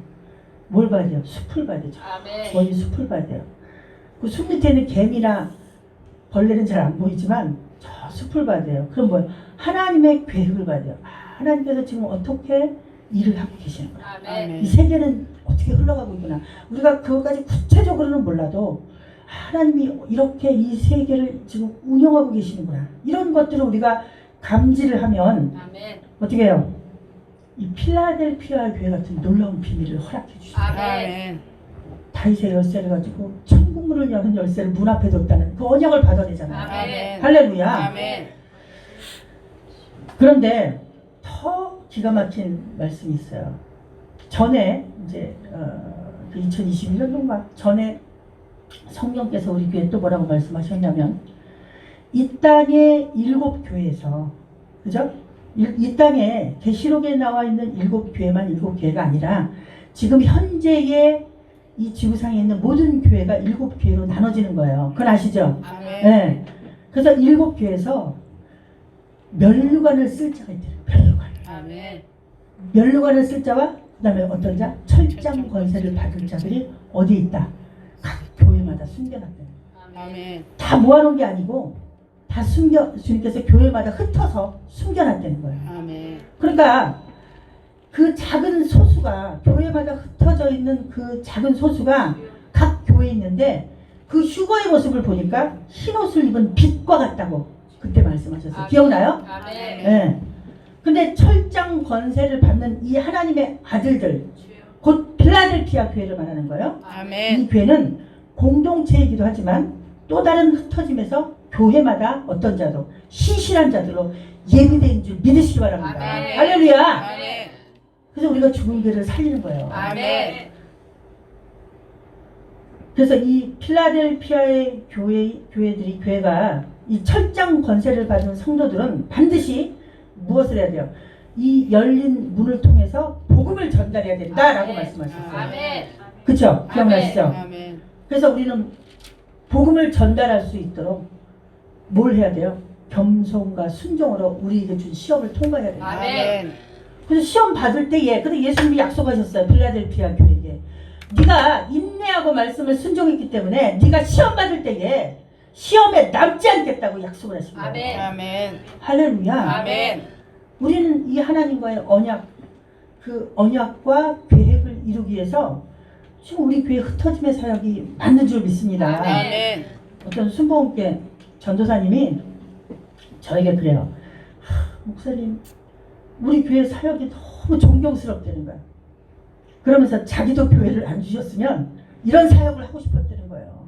뭘 봐야 돼요? 숲을 봐야 돼요. 아멘. 저희 숲을 봐야 돼요. 그 숲 밑에 있는 개미나 벌레는 잘 안 보이지만 저 숲을 봐야 돼요. 그럼 뭐예요? 하나님의 계획을 봐야 돼요. 하나님께서 지금 어떻게 일을 하고 계시는 거야. 아멘. 이 세계는 어떻게 흘러가고 있구나. 우리가 그것까지 구체적으로는 몰라도 하나님이 이렇게 이 세계를 지금 운영하고 계시는구나. 이런 것들을 우리가 감지를 하면 아멘. 어떻게 해요? 이 필라델피아 교회 같은 놀라운 비밀을 허락해 주시죠. 아멘. 다윗의 열쇠를 가지고 천국 문을 여는 열쇠를 문 앞에 뒀다는 그 언약을 받아내잖아요. 아멘. 할렐루야. 아멘. 그런데 더 기가 막힌 말씀이 있어요. 전에 이제 2021년도인가 전에 성령께서 우리 교회에 또 뭐라고 말씀하셨냐면 이 땅의 7교회에서 그죠? 이 땅에 계시록에 나와 있는 7교회만 7교회가 아니라 지금 현재의 이 지구상에 있는 모든 교회가 7교회로 나눠지는 거예요. 그건 아시죠? 아멘. 네. 그래서 7교회에서 면류관을 쓸 자가 있대요. 면류관. 아멘. 면류관을 쓸 자와 그 다음에 어떤 자? 철장 권세를 받은 자들이 어디에 있다? 각 교회마다 숨겨놨대요. 아멘. 다 모아놓은 게 아니고 다 주님께서 교회마다 흩어서 숨겨놨다는 거예요. 아멘. 그러니까 그 작은 소수가 교회마다 흩어져 있는 그 작은 소수가 각 교회에 있는데 그 휴거의 모습을 보니까 흰 옷을 입은 빛과 같다고 그때 말씀하셨어요. 기억나요? 아멘. 네. 근데 철장 권세를 받는 이 하나님의 아들들, 곧 필라델피아 교회를 말하는 거예요. 아멘. 이 교회는 공동체이기도 하지만 또 다른 흩어짐에서 교회마다 어떤 자도 신실한 자들로 예비된 줄 믿으시기 바랍니다. 아멘. 할렐루야. 아멘. 그래서 우리가 죽은 교회를 살리는 거예요. 아멘. 그래서 이 필라델피아의 교회가 이 철장 권세를 받은 성도들은 반드시 무엇을 해야 돼요? 이 열린 문을 통해서 복음을 전달해야 된다라고 말씀하셨어요. 아멘. 그렇죠? 기억나시죠? 아멘. 그래서 우리는 복음을 전달할 수 있도록 뭘 해야 돼요? 겸손과 순종으로 우리에게 준 시험을 통과해야 돼요. 아멘. 그래서 시험 받을 때에 근데 예수님이 약속하셨어요. 필라델피아 교회에게. 네가 인내하고 말씀을 순종했기 때문에 네가 시험 받을 때에 시험에 남지 않겠다고 약속을 하신 거예요. 아멘. 아멘. 할렐루야. 아멘. 우리는 이 하나님과의 언약, 그 언약과 계획을 이루기 위해서 지금 우리 교회 흩어짐의 사역이 맞는 줄 믿습니다. 아멘. 어떤 순복음교회 전도사님이 저에게 그래요. 목사님, 우리 교회 사역이 너무 존경스럽다는 거야. 그러면서 자기도 교회를 안 주셨으면 이런 사역을 하고 싶었다는 거예요.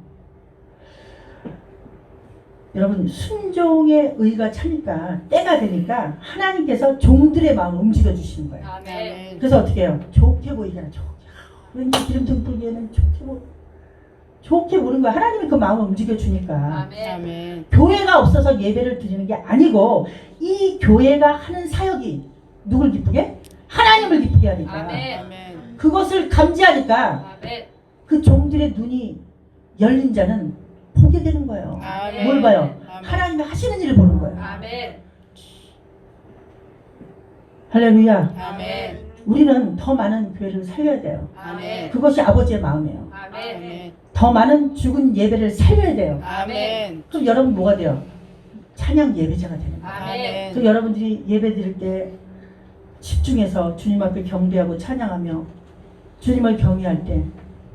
여러분, 순종의 의가 차니까 때가 되니까 하나님께서 종들의 마음을 움직여 주시는 거예요. 아멘. 그래서 어떻게 해요? 좋게 보이잖아. 좋게. 왠지 기름 등 불기에는 좋게 보는 거야. 하나님이 그 마음을 움직여 주니까. 아멘. 교회가 없어서 예배를 드리는 게 아니고 이 교회가 하는 사역이 누굴 기쁘게? 하나님을 기쁘게 하니까. 아멘. 그것을 감지하니까 아멘. 그 종들의 눈이 열린 자는 보게 되는 거예요. 아멘. 뭘 봐요? 아멘. 하나님이 하시는 일을 보는 거예요. 아멘. 할렐루야. 아멘. 우리는 더 많은 교회를 살려야 돼요. 아멘. 그것이 아버지의 마음이에요. 아멘. 더 많은 죽은 예배를 살려야 돼요. 아멘. 그럼 여러분 뭐가 돼요? 찬양 예배자가 되는 거예요. 아멘. 그래서 여러분들이 예배 드릴 때 집중해서 주님 앞에 경배하고 찬양하며 주님을 경외할 때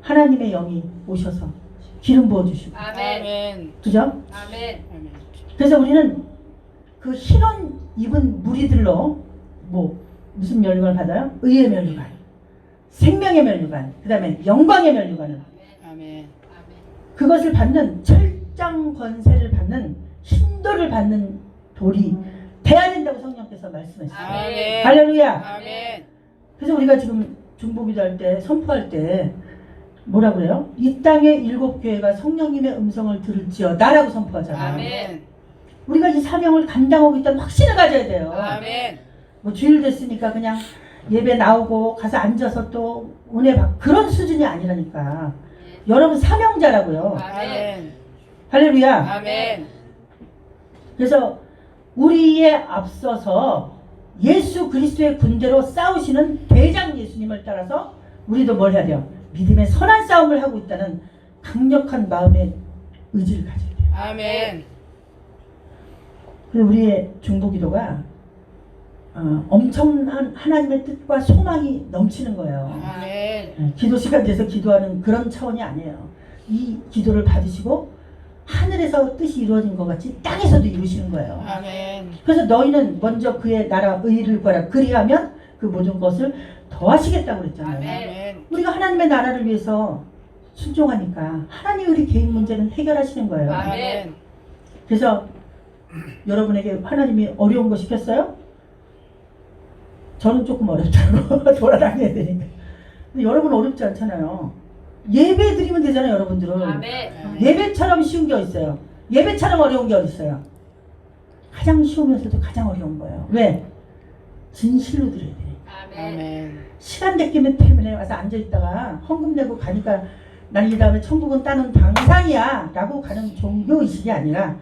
하나님의 영이 오셔서 기름 부어주시고, 아멘. 그죠? 아멘. 그래서 우리는 그 흰옷 입은 무리들로 무슨 면류관을 받아요? 의의 면류관, 생명의 면류관, 그 다음에 영광의 면류관을, 아멘. 그것을 받는 철장 권세를 받는 힘도를 받는 돌이 돼야 된다고 성령께서 말씀하셨어요. 아멘. 할렐루야. 아멘. 그래서 우리가 지금 중보기도 할 때, 선포할 때 뭐라 그래요? 이 땅의 7교회가 성령님의 음성을 들을지어다라고 선포하잖아요. 아멘. 우리가 이 사명을 감당하고 있다는 확신을 가져야 돼요. 아멘. 뭐 주일 됐으니까 그냥 예배 나오고 가서 앉아서 또 은혜 받 그런 수준이 아니라니까. 여러분 사명자라고요. 아멘. 할렐루야. 아멘. 그래서 우리에 앞서서 예수 그리스도의 군대로 싸우시는 대장 예수님을 따라서 우리도 뭘 해야 돼요? 믿음의 선한 싸움을 하고 있다는 강력한 마음의 의지를 가져야 돼요. 아멘. 그래서 우리의 중보기도가 엄청난 하나님의 뜻과 소망이 넘치는 거예요. 아멘. 기도 시간 돼서 기도하는 그런 차원이 아니에요. 이 기도를 받으시고 하늘에서 뜻이 이루어진 것 같이 땅에서도 이루시는 거예요. 아멘. 그래서 너희는 먼저 그의 나라 의를 구하라. 그리하면 그 모든 것을 더하시겠다고 그랬잖아요. 아멘. 우리가 하나님의 나라를 위해서 순종하니까 하나님이 우리 개인 문제는 해결하시는 거예요. 아멘. 그래서 여러분에게 하나님이 어려운 거 시켰어요? 저는 조금 어렵다고 돌아다녀야 되니까. 근데 여러분 어렵지 않잖아요. 예배 드리면 되잖아요, 여러분들은. 아멘. 예배처럼 쉬운 게 어딨어요? 예배처럼 어려운 게 어딨어요? 가장 쉬우면서도 가장 어려운 거예요. 왜? 진실로 드려야 되니까. 아멘. 시간 됐기 때문에 와서 앉아있다가 헌금 내고 가니까 난 이 다음에 천국은 따는 방상이야 라고 가는 종교의식이 아니라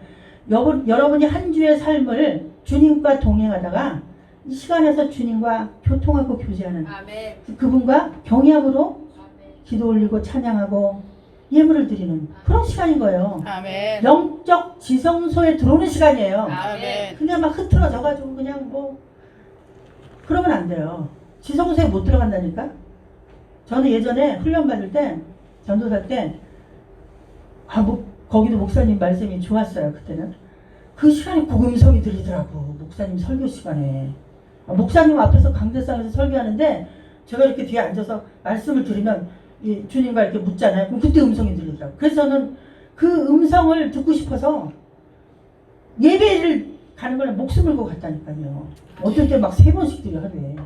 여러분이 한 주의 삶을 주님과 동행하다가 이 시간에서 주님과 교통하고 교제하는 아멘. 그분과 경외함으로 기도 올리고 찬양하고 예물을 드리는 그런 시간인 거예요. 아멘. 영적 지성소에 들어오는 시간이에요. 아멘. 그냥 막 흐트러져가지고 그냥 그러면 안 돼요. 지성소에 못 들어간다니까. 저는 예전에 훈련 받을 때 전도사 때 거기도 목사님 말씀이 좋았어요. 그때는 그 시간에 복음성이 들리더라고. 목사님 설교 시간에. 목사님 앞에서 강대상에서 설교하는데 제가 이렇게 뒤에 앉아서 말씀을 들으면 주님과 이렇게 묻잖아요. 그럼 그때 음성이 들리더라고. 그래서 저는 그 음성을 듣고 싶어서 예배를 가는 걸 목숨을 걸고 갔다니까요. 어떨 때 막 3번씩 드려 하루에.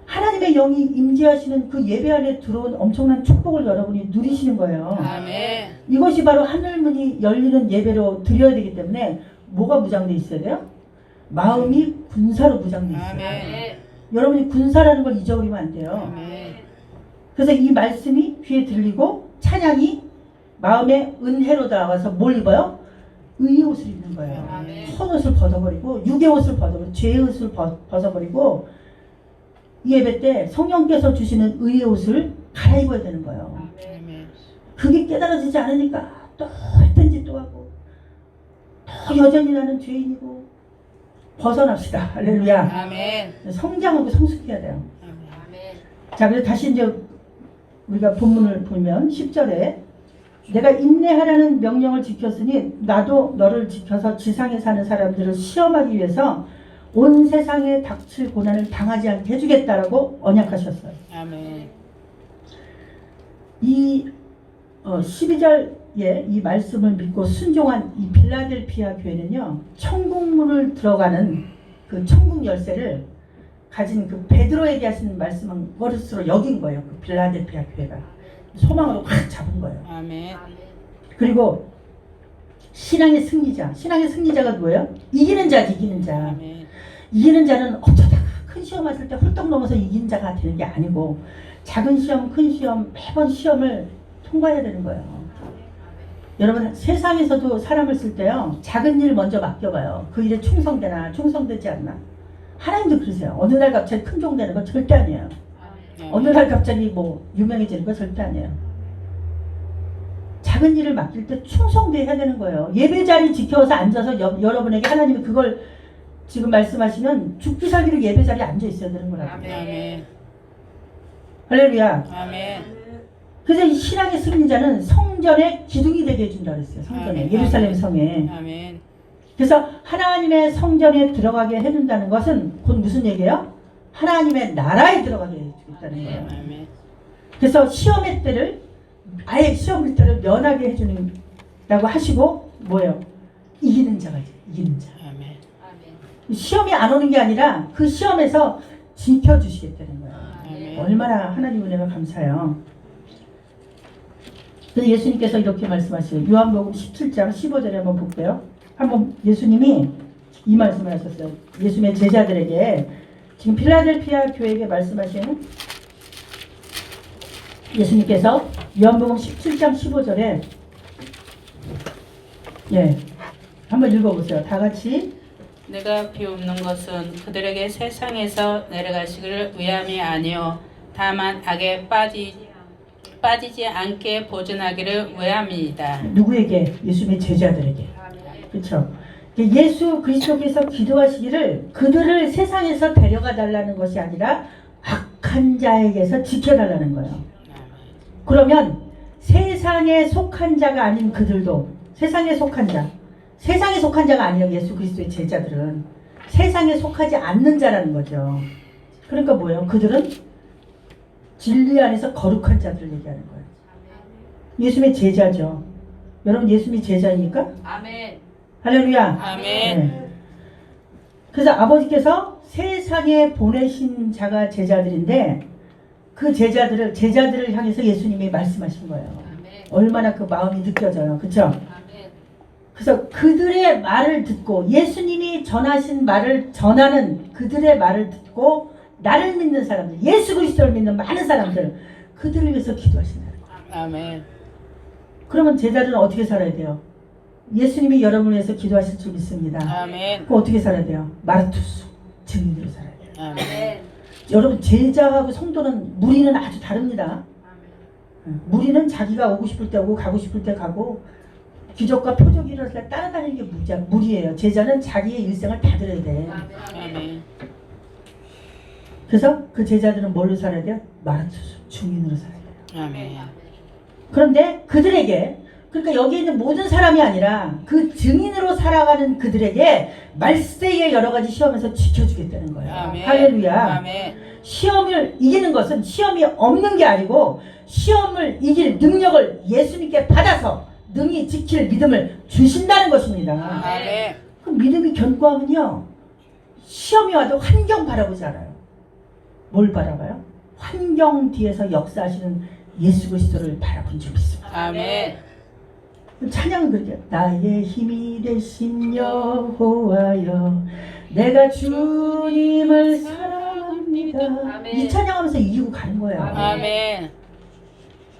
하나님의 영이 임재하시는 그 예배 안에 들어온 엄청난 축복을 여러분이 누리시는 거예요. 아멘. 이것이 바로 하늘문이 열리는 예배로 드려야 되기 때문에 뭐가 무장되어 있어야 돼요? 마음이 군사로 무장되어 있어요. 아멘. 여러분이 군사라는 걸 잊어버리면 안 돼요. 아멘. 그래서 이 말씀이 귀에 들리고 찬양이 마음의 은혜로 나와서 뭘 입어요? 의의 옷을 입는 거예요. 아멘. 헛옷을 벗어버리고 육의 옷을 벗어버리고 죄의 옷을 벗어버리고 이 예배 때 성령께서 주시는 의의 옷을 갈아입어야 되는 거예요. 아멘. 그게 깨달아지지 않으니까 또 했던 짓도 하고 또 여전히 나는 죄인이고 벗어납시다. 할렐루야. 아멘. 성장하고 성숙해야 돼요. 아멘. 자, 그래서 다시 이제 우리가 본문을 보면 10절에 내가 인내하라는 명령을 지켰으니 나도 너를 지켜서 지상에 사는 사람들을 시험하기 위해서 온 세상에 닥칠 고난을 당하지 않게 해주겠다라고 언약하셨어요. 아멘. 이 12절에 이 말씀을 믿고 순종한 이 빌라델피아 교회는요, 천국문을 들어가는 그 천국 열쇠를 가진 그 베드로에게 하시는 말씀은 버릇으로 여긴 거예요. 그 빌라델피아 교회가 소망으로 확 잡은 거예요. 아멘. 그리고 신앙의 승리자가 뭐예요? 이기는 자지, 이기는 자. 아멘. 이기는 자는 어쩌다가 큰 시험 왔을 때 훌떡 넘어서 이긴 자가 되는 게 아니고 작은 시험, 큰 시험, 매번 시험을 통과해야 되는 거예요. 여러분, 세상에서도 사람을 쓸 때요, 작은 일 먼저 맡겨봐요. 그 일에 충성되나 충성되지 않나. 하나님도 그러세요. 어느 날 갑자기 큰 종 되는 건 절대 아니에요. 어느 날 갑자기 뭐 유명해지는 건 절대 아니에요. 작은 일을 맡길 때 충성돼야 되는 거예요. 예배 자리 지켜서 앉아서 여러분에게 하나님이 그걸 지금 말씀하시면 죽기 살기로 예배 자리에 앉아 있어야 되는 거라고. 아멘. 할렐루야. 아멘. 그래서 이 신앙의 승리자는 성전의 기둥이 되게 해준다 그랬어요. 성전에. 아멘. 예루살렘 성에. 아멘. 그래서 하나님의 성전에 들어가게 해준다는 것은 곧 무슨 얘기예요? 하나님의 나라에 들어가게 해주겠다는 거예요. 아멘. 그래서 시험의 때를 아예 시험의 때를 면하게 해주는다고 하시고 뭐예요? 이기는 자가지. 이기는 자. 아멘. 시험이 안 오는 게 아니라 그 시험에서 지켜주시겠다는 거예요. 아멘. 얼마나 하나님 은혜가 감사해요. 그래서 예수님께서 이렇게 말씀하셔요. 요한복음 17장 15절에 한번 볼게요. 한번 예수님이 이 말씀을 하셨어요. 예수님의 제자들에게 지금 필라델피아 교회에게 말씀하시는 예수님께서 요한복음 17장 15절에 한번 읽어보세요. 다 같이. 내가 비웃는 것은 그들에게 세상에서 내려가시기를 위함이 아니요 다만 악에 빠지지 않게 보존하기를 위함이다. 누구에게? 예수님의 제자들에게. 그렇죠. 예수 그리스도께서 기도하시기를 그들을 세상에서 데려가 달라는 것이 아니라 악한 자에게서 지켜달라는 거예요. 그러면 세상에 속한 자가 아닌 그들도 세상에 속한 자가 아니에요. 예수 그리스도의 제자들은 세상에 속하지 않는 자라는 거죠. 그러니까 뭐예요? 그들은 진리 안에서 거룩한 자들을 얘기하는 거예요. 예수님의 제자죠. 여러분 예수님이 제자입니까? 아멘. 할렐루야. 아멘. 그래서 아버지께서 세상에 보내신 자가 제자들인데 그 제자들을 향해서 예수님이 말씀하신 거예요. 아멘. 얼마나 그 마음이 느껴져요. 그렇죠? 아멘. 그래서 그들의 말을 듣고 예수님이 전하신 말을 전하는 그들의 말을 듣고 나를 믿는 사람들, 예수 그리스도를 믿는 많은 사람들, 그들을 위해서 기도하신다는 거예요. 아멘. 그러면 제자들은 어떻게 살아야 돼요? 예수님이 여러분을 위해서 기도하실 줄 믿습니다. 아멘. 그럼 어떻게 살아야 돼요? 마르투스, 증인으로 살아야 돼요. 아멘. 여러분 제자하고 성도는 무리는 아주 다릅니다. 무리는 자기가 오고 싶을 때 오고 가고 싶을 때 가고 기적과 표적이 일어날 때 따라다니는 게 무리예요. 제자는 자기의 일생을 다 들어야 돼. 아멘. 그래서 그 제자들은 뭘로 살아야 돼요? 마르투스, 증인으로 살아야 돼요. 아멘. 그런데 그들에게, 그러니까 여기 있는 모든 사람이 아니라 그 증인으로 살아가는 그들에게 말세의 여러 가지 시험에서 지켜주겠다는 거예요. 아멘. 할렐루야. 아멘. 시험을 이기는 것은 시험이 없는 게 아니고 시험을 이길 능력을 예수님께 받아서 능히 지킬 믿음을 주신다는 것입니다. 아멘. 그 믿음이 견고하면요, 시험이 와도 환경 바라보지 않아요. 뭘 바라봐요? 환경 뒤에서 역사하시는 예수 그리스도를 바라본 줄 믿습니다. 아멘. 찬양은 그렇게, 나의 힘이 되신 여호와여 내가 주님을 사랑합니다. 아멘. 이 찬양하면서 이기고 가는 거예요. 아멘.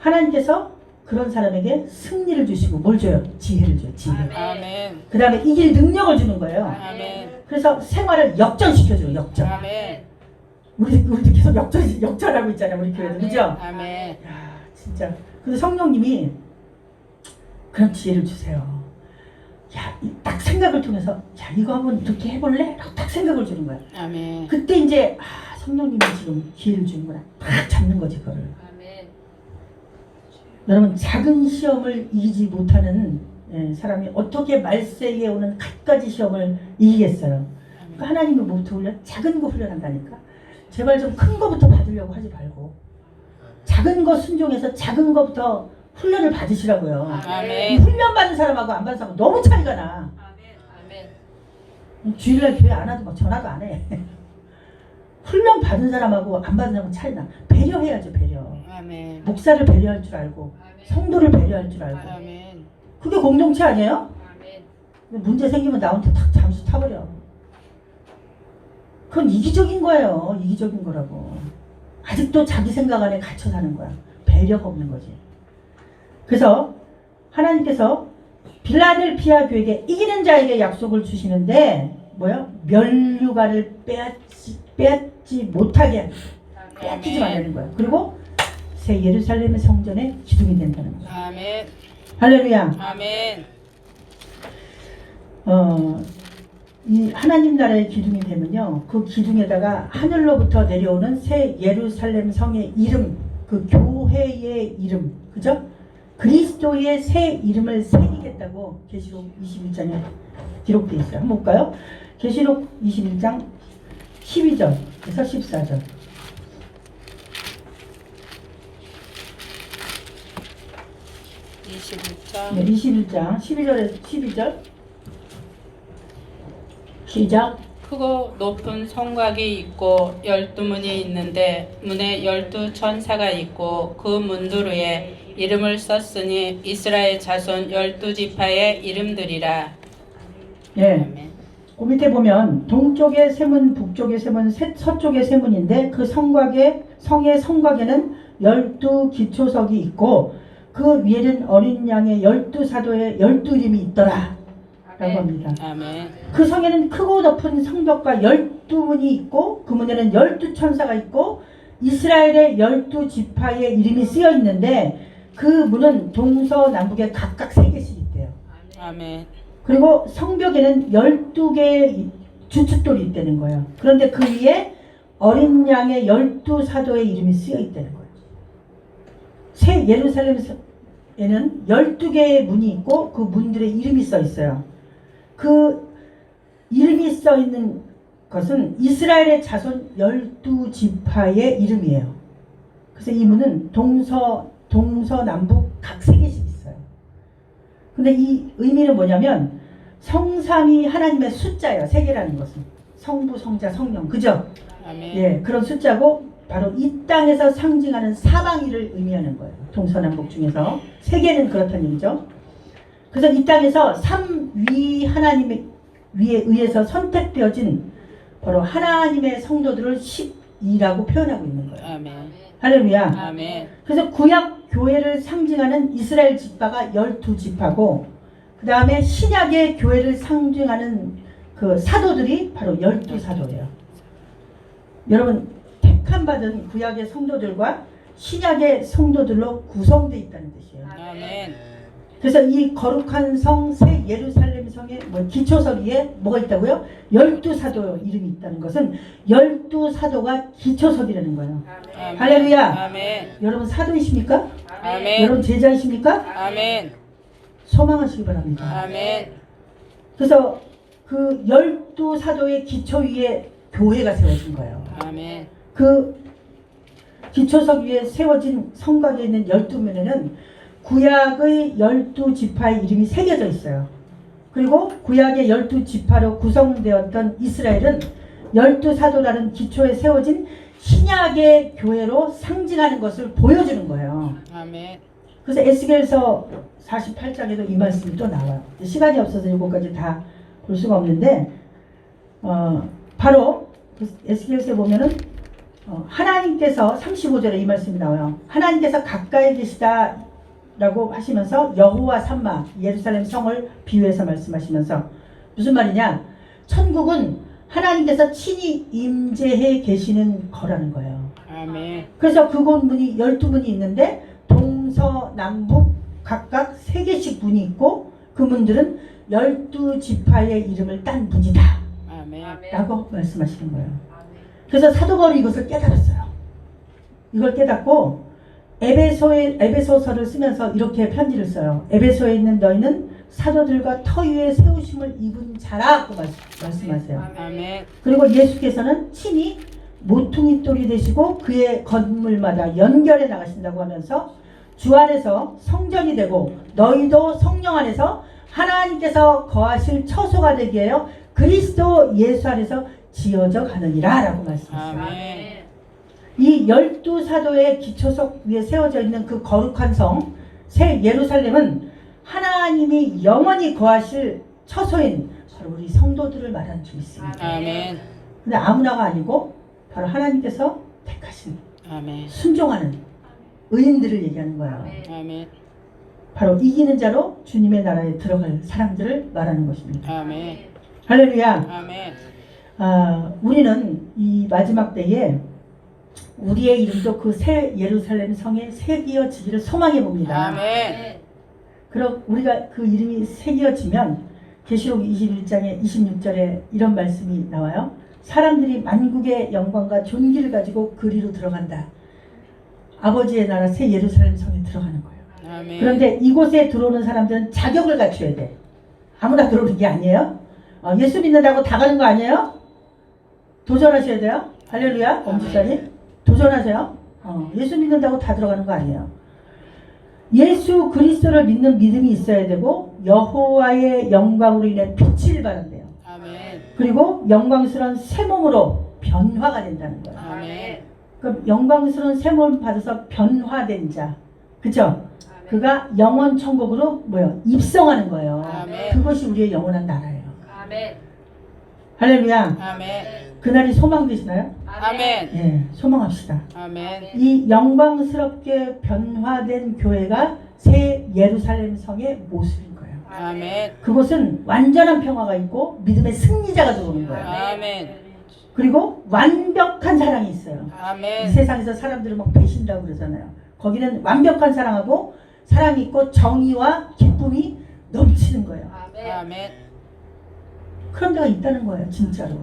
하나님께서 그런 사람에게 승리를 주시고 뭘 줘요? 지혜를 줘요. 지혜. 아멘. 그 다음에 이길 능력을 주는 거예요. 아멘. 그래서 생활을 역전시켜줘요. 역전. 아멘. 우리도 계속 역전하고 있잖아요. 우리 교회도. 그죠? 아멘. 야, 진짜. 근데 성령님이 그런 지혜를 주세요. 야, 딱 생각을 통해서, 야, 이거 한번 이렇게 해볼래? 라고 딱 생각을 주는 거야. 아멘. 그때 이제, 성령님이 지금 기회를 주는구나. 딱 잡는 거지, 그거를. 아멘. 여러분, 작은 시험을 이기지 못하는 사람이 어떻게 말세에 오는 갖가지 시험을 이기겠어요? 그러니까 하나님이 뭐부터 훈련? 작은 거 훈련한다니까. 제발 좀 큰 거부터 받으려고 하지 말고 작은 거 순종해서 작은 거부터 훈련을 받으시라고요. 아멘. 이 훈련 받은 사람하고 안 받은 사람하고 너무 차이가 나. 아멘. 주일날 교회 안 와도 막 전화도 안 해. 훈련 받은 사람하고 안 받은 사람하고 차이 나. 배려해야죠, 배려. 아멘. 목사를 배려할 줄 알고 성도를 배려할 줄 알고. 아멘. 그게 공동체 아니에요? 아멘. 문제 생기면 나한테 탁 잠수 타버려. 그건 이기적인 거예요. 이기적인 거라고. 아직도 자기 생각 안에 갇혀 사는 거야. 배려가 없는 거지. 그래서 하나님께서 빌라델피아 교회에게 이기는 자에게 약속을 주시는데 뭐야? 면류관을 빼앗지 못하게 빼앗기지 말라는 거야. 그리고 새 예루살렘의 성전의 기둥이 된다는 거야. 아멘. 할렐루야. 아멘. 이 하나님 나라의 기둥이 되면요, 그 기둥에다가 하늘로부터 내려오는 새 예루살렘 성의 이름, 그 교회의 이름, 그죠? 그리스도의 새 이름을 새기겠다고 계시록 21장에 기록되어 있어요. 한번 볼까요? 계시록 21장 12절에서 14절. 21장. 네, 21장 12절에서 12절. 시작. 크고 높은 성곽이 있고 12문이 있는데 문에 12천사가 있고 그 문두루에 이름을 썼으니 이스라엘 자손 12지파의 이름들이라. 예. 아멘. 그 밑에 보면 동쪽의 세문, 북쪽의 세문, 서쪽의 세문인데 그 성의 성곽에는 12기초석이 있고 그 위에는 어린 양의 12사도의 12이름이 있더라 라고 합니다. 아멘. 그 성에는 크고 높은 성벽과 12문이 있고 그 문에는 12천사가 있고 이스라엘의 12지파의 이름이 쓰여 있는데 그 문은 동서남북에 각각 3개씩 있대요. 아멘. 그리고 성벽에는 12개의 주춧돌이 있다는 거예요. 그런데 그 위에 어린 양의 12사도의 이름이 쓰여 있다는 거예요. 새 예루살렘에는 12개의 문이 있고 그 문들의 이름이 써 있어요. 그 이름이 써 있는 것은 이스라엘의 자손 12지파의 이름이에요. 그래서 이 문은 동서남북 각 3개씩 있어요. 근데 이 의미는 뭐냐면 성삼위 하나님의 숫자예요. 3개라는 것은 성부, 성자, 성령, 그죠? 아멘. 예, 그런 숫자고 바로 이 땅에서 상징하는 사방위를 의미하는 거예요. 동서남북 중에서 3개는 그렇다는 얘기죠. 그래서 이 땅에서 삼위 하나님의 위에 의해서 선택되어진 바로 하나님의 성도들을 12라고 표현하고 있는 거예요. 아멘. 할렐루야. 아멘. 그래서 구약 교회를 상징하는 이스라엘 지파가 12지파고 그 다음에 신약의 교회를 상징하는 그 사도들이 바로 12사도예요. 여러분 택함 받은 구약의 성도들과 신약의 성도들로 구성되어 있다는 뜻이에요. 아멘. 그래서 이 거룩한 성 새 예루살렘 성에 뭐예요? 기초석 위에 뭐가 있다고요? 12사도 이름이 있다는 것은 12사도가 기초석이라는 거예요. 아멘. 할렐루야. 아멘. 여러분 사도이십니까? 아멘. 여러분 제자이십니까? 아멘. 소망하시기 바랍니다. 아멘. 그래서 그 12사도의 기초 위에 교회가 세워진 거예요. 아멘. 그 기초석 위에 세워진 성곽에 있는 12면에는 구약의 12지파의 이름이 새겨져 있어요. 그리고 구약의 12지파로 구성되었던 이스라엘은 12사도라는 기초에 세워진 신약의 교회로 상징하는 것을 보여주는 거예요. 아멘. 그래서 에스겔서 48장에도 이 말씀이 또 나와요. 시간이 없어서 이것까지 다 볼 수가 없는데 바로 에스겔서에 보면은 하나님께서 35절에 이 말씀이 나와요. 하나님께서 가까이 계시다 라고 하시면서 여호와 삼마 예루살렘 성을 비유해서 말씀하시면서 무슨 말이냐, 천국은 하나님께서 친히 임재해 계시는 거라는 거예요. 아멘. 그래서 그곳 문이 12문이 있는데 동서남북 각각 3개씩 문이 있고 그 문들은 12지파의 이름을 딴 문이다 아멘. 라고 말씀하시는 거예요. 그래서 사도 바울이 이것을 깨달았어요. 이걸 깨닫고 에베소서를 쓰면서 이렇게 편지를 써요. 에베소에 있는 너희는 사도들과 터 위에 세우심을 입은 자라고 말씀하세요. 아멘. 그리고 예수께서는 친히 모퉁이 돌이 되시고 그의 건물마다 연결해 나가신다고 하면서 주 안에서 성전이 되고 너희도 성령 안에서 하나님께서 거하실 처소가 되게 하여 그리스도 예수 안에서 지어져 가느니라 라고 말씀하셨어요. 아멘. 이 12사도의 기초석 위에 세워져 있는 그 거룩한 성, 새 예루살렘은 하나님이 영원히 거하실 처소인 바로 우리 성도들을 말하는 줄 믿습니다. 아멘. 근데 아무나가 아니고 바로 하나님께서 택하신 아멘. 순종하는 의인들을 얘기하는 거예요. 아멘. 바로 이기는 자로 주님의 나라에 들어갈 사람들을 말하는 것입니다. 아멘. 할렐루야. 아멘. 우리는 이 마지막 때에 우리의 이름도 그 새 예루살렘 성에 새기어지기를 소망해 봅니다. 아멘. 그럼 우리가 그 이름이 새기어지면 계시록 21장의 26절에 이런 말씀이 나와요. 사람들이 만국의 영광과 존귀를 가지고 그리로 들어간다. 아버지의 나라 새 예루살렘 성에 들어가는 거예요. 아멘. 그런데 이곳에 들어오는 사람들은 자격을 갖춰야 돼. 아무나 들어오는 게 아니에요. 예수 믿는다고 다 가는 거 아니에요? 도전하셔야 돼요. 할렐루야. 엄지사님 도전하세요. 예수 믿는다고 다 들어가는 거 아니에요. 예수 그리스도를 믿는 믿음이 있어야 되고 여호와의 영광으로 인해 빛을 발한대요. 아멘. 그리고 영광스러운 새 몸으로 변화가 된다는 거예요. 아멘. 그 영광스러운 새 몸을 받아서 변화된 자, 그죠? 그가 영원 천국으로 입성하는 거예요. 아멘. 그것이 우리의 영원한 나라예요. 아멘. 할렐루야. 아멘. 그날이 소망되시나요? 아멘. 예, 소망합시다. 아멘. 이 영광스럽게 변화된 교회가 새 예루살렘 성의 모습인 거예요. 아멘. 그곳은 완전한 평화가 있고 믿음의 승리자가 들어오는 거예요. 아멘. 그리고 완벽한 사랑이 있어요. 이 아멘. 세상에서 사람들을 막 배신다고 그러잖아요. 거기는 완벽한 사랑하고 사랑이 있고 정의와 기쁨이 넘치는 거예요. 아멘. 그런 데가 있다는 거예요. 진짜로.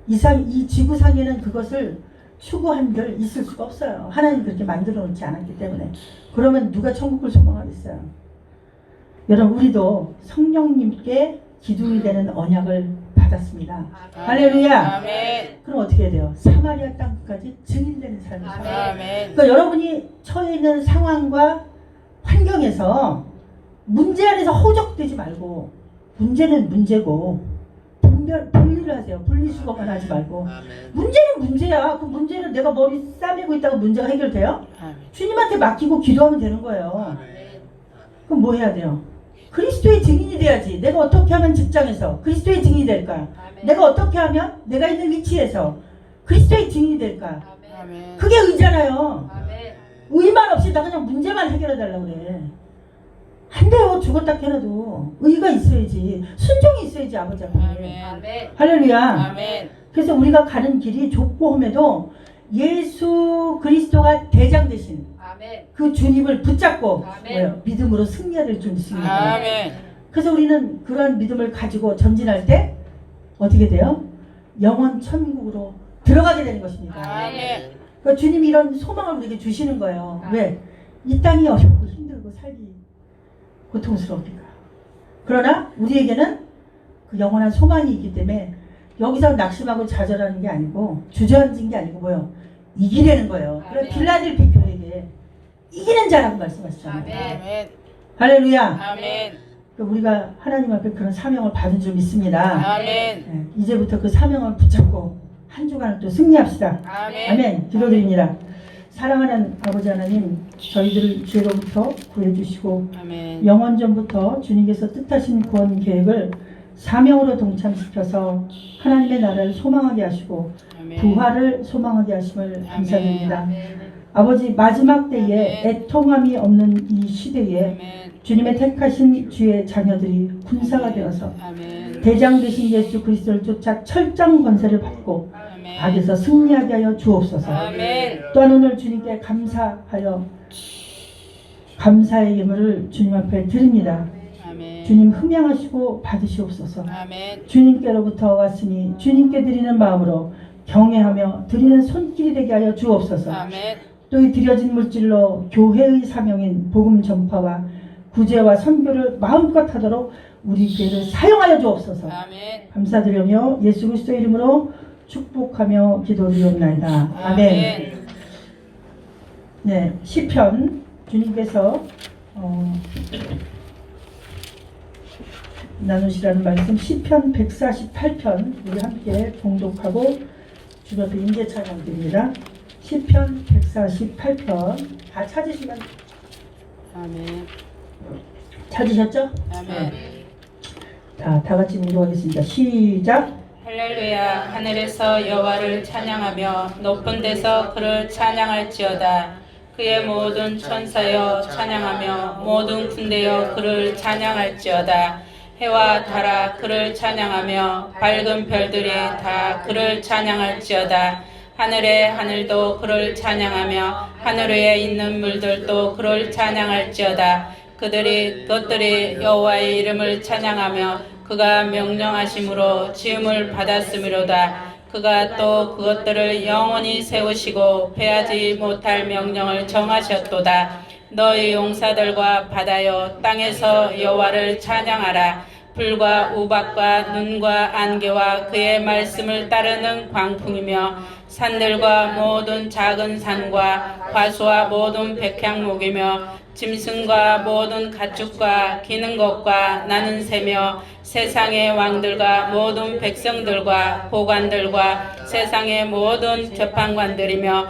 이 지구상에는 그것을 추구한들 있을 수가 없어요. 하나님 그렇게 만들어 놓지 않았기 때문에. 그러면 누가 천국을 소망하겠어요. 여러분 우리도 성령님께 기둥이 되는 언약을 받았습니다. 할렐루야. 아멘. 그럼 어떻게 해야 돼요? 사마리아 땅까지 증인되는 삶을 살아야 돼요. 아멘. 그러니까 여러분이 처해 있는 상황과 환경에서 문제 안에서 허우적대지 말고 문제는 문제고 분리를 하세요. 분리수거만 하지 말고 문제는 문제야. 그 문제는 내가 머리 싸매고 있다가 문제가 해결돼요? 아멘. 주님한테 맡기고 기도하면 되는 거예요. 그럼 뭐 해야 돼요? 그리스도의 증인이 돼야지. 내가 어떻게 하면 직장에서 그리스도의 증인이 될까? 내가 어떻게 하면 내가 있는 위치에서 그리스도의 증인이 될까? 아멘. 그게 의잖아요. 아멘. 의만 없이 나 그냥 문제만 해결해 달라고 그래. 안 돼요. 죽었다 해도 의가 있어야지. 순종이 있어야지 아버지 앞에. 아멘. 아멘. 할렐루야. 아멘. 그래서 우리가 가는 길이 좁고 험해도 예수 그리스도가 대장 되신 아멘. 그 주님을 붙잡고 아멘. 믿음으로 승리해야 될 줄 믿습니다. 아멘. 그래서 우리는 그러한 믿음을 가지고 전진할 때 어떻게 돼요? 영원 천국으로 들어가게 되는 것입니다. 아멘. 그러니까 주님이 이런 소망을 우리에게 주시는 거예요. 왜? 이 땅이 어렵고 힘들고 살기 고통스러우니까. 그러나 우리에게는 그 영원한 소망이 있기 때문에 여기서 낙심하고 좌절하는 게 아니고 주저앉은 게 아니고 뭐요? 이기려는 거예요. 그래서 빌라델피 교회에게 이기는 자라고 말씀하시잖아요. 아멘. 할렐루야. 아멘. 우리가 하나님 앞에 그런 사명을 받은 줄 믿습니다. 아멘. 네, 이제부터 그 사명을 붙잡고 한 주간을 또 승리합시다. 아멘. 아멘. 기도드립니다. 사랑하는 아버지 하나님, 저희들을 죄로부터 구해주시고 아멘. 영원전부터 주님께서 뜻하신 구원 계획을 사명으로 동참시켜서 하나님의 나라를 소망하게 하시고 아멘. 부활을 소망하게 하심을 아멘. 감사드립니다. 아버지, 마지막 때에 아멘. 애통함이 없는 이 시대에 아멘. 주님의 택하신 주의 자녀들이 군사가 되어서 아멘. 대장 되신 예수 그리스도를 쫓아 철장 권세를 받고 아멘. 악에서 승리하게 하여 주옵소서. 아멘. 또한 오늘 주님께 감사하여 감사의 예물을 주님 앞에 드립니다. 아멘. 주님 흠양하시고 받으시옵소서. 아멘. 주님께로부터 왔으니 주님께 드리는 마음으로 경외하며 드리는 손길이 되게 하여 주옵소서. 아멘. 또 이 드려진 물질로 교회의 사명인 복음 전파와 구제와 선교를 마음껏 하도록 우리 교회를 사용하여 주옵소서. 아멘. 감사드리며 예수 그리스도 이름으로 축복하며 기도드리옵나이다. 아멘. 네, 시편 주님께서 나누시라는 말씀 시편 148편 우리 함께 봉독하고 주님 앞에 임재 찬양 드립니다. 시편 148편 다 찾으시면 아멘. 찾으셨죠? 아멘. 다 같이 봉독하겠습니다. 시작. 할렐루야. 하늘에서 여호와를 찬양하며 높은 데서 그를 찬양할지어다. 그의 모든 천사여 찬양하며 모든 군대여 그를 찬양할지어다. 해와 달아 그를 찬양하며 밝은 별들이 다 그를 찬양할지어다. 하늘의 하늘도 그를 찬양하며 하늘 위에 있는 물들도 그를 찬양할지어다. 그것들이 여호와의 이름을 찬양하며 그가 명령하심으로 지음을 받았음이로다. 그가 또 그것들을 영원히 세우시고 패하지 못할 명령을 정하셨도다. 너희 용사들과 바다여 땅에서 여호와를 찬양하라. 불과 우박과 눈과 안개와 그의 말씀을 따르는 광풍이며 산들과 모든 작은 산과 과수와 모든 백향목이며 짐승과 모든 가축과 기는 것과 나는 새며 세상의 왕들과 모든 백성들과 보관들과 세상의 모든 재판관들이며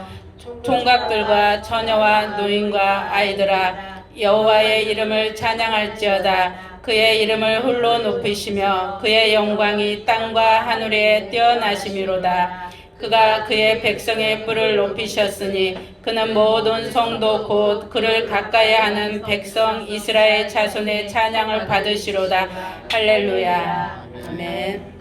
총각들과 처녀와 노인과 아이들아 여호와의 이름을 찬양할지어다. 그의 이름을 홀로 높이시며 그의 영광이 땅과 하늘에 뛰어나심이로다. 그가 그의 백성의 뿔을 높이셨으니 그는 모든 성도 곧 그를 가까이 하는 백성 이스라엘 자손의 찬양을 받으시로다. 할렐루야. 아멘.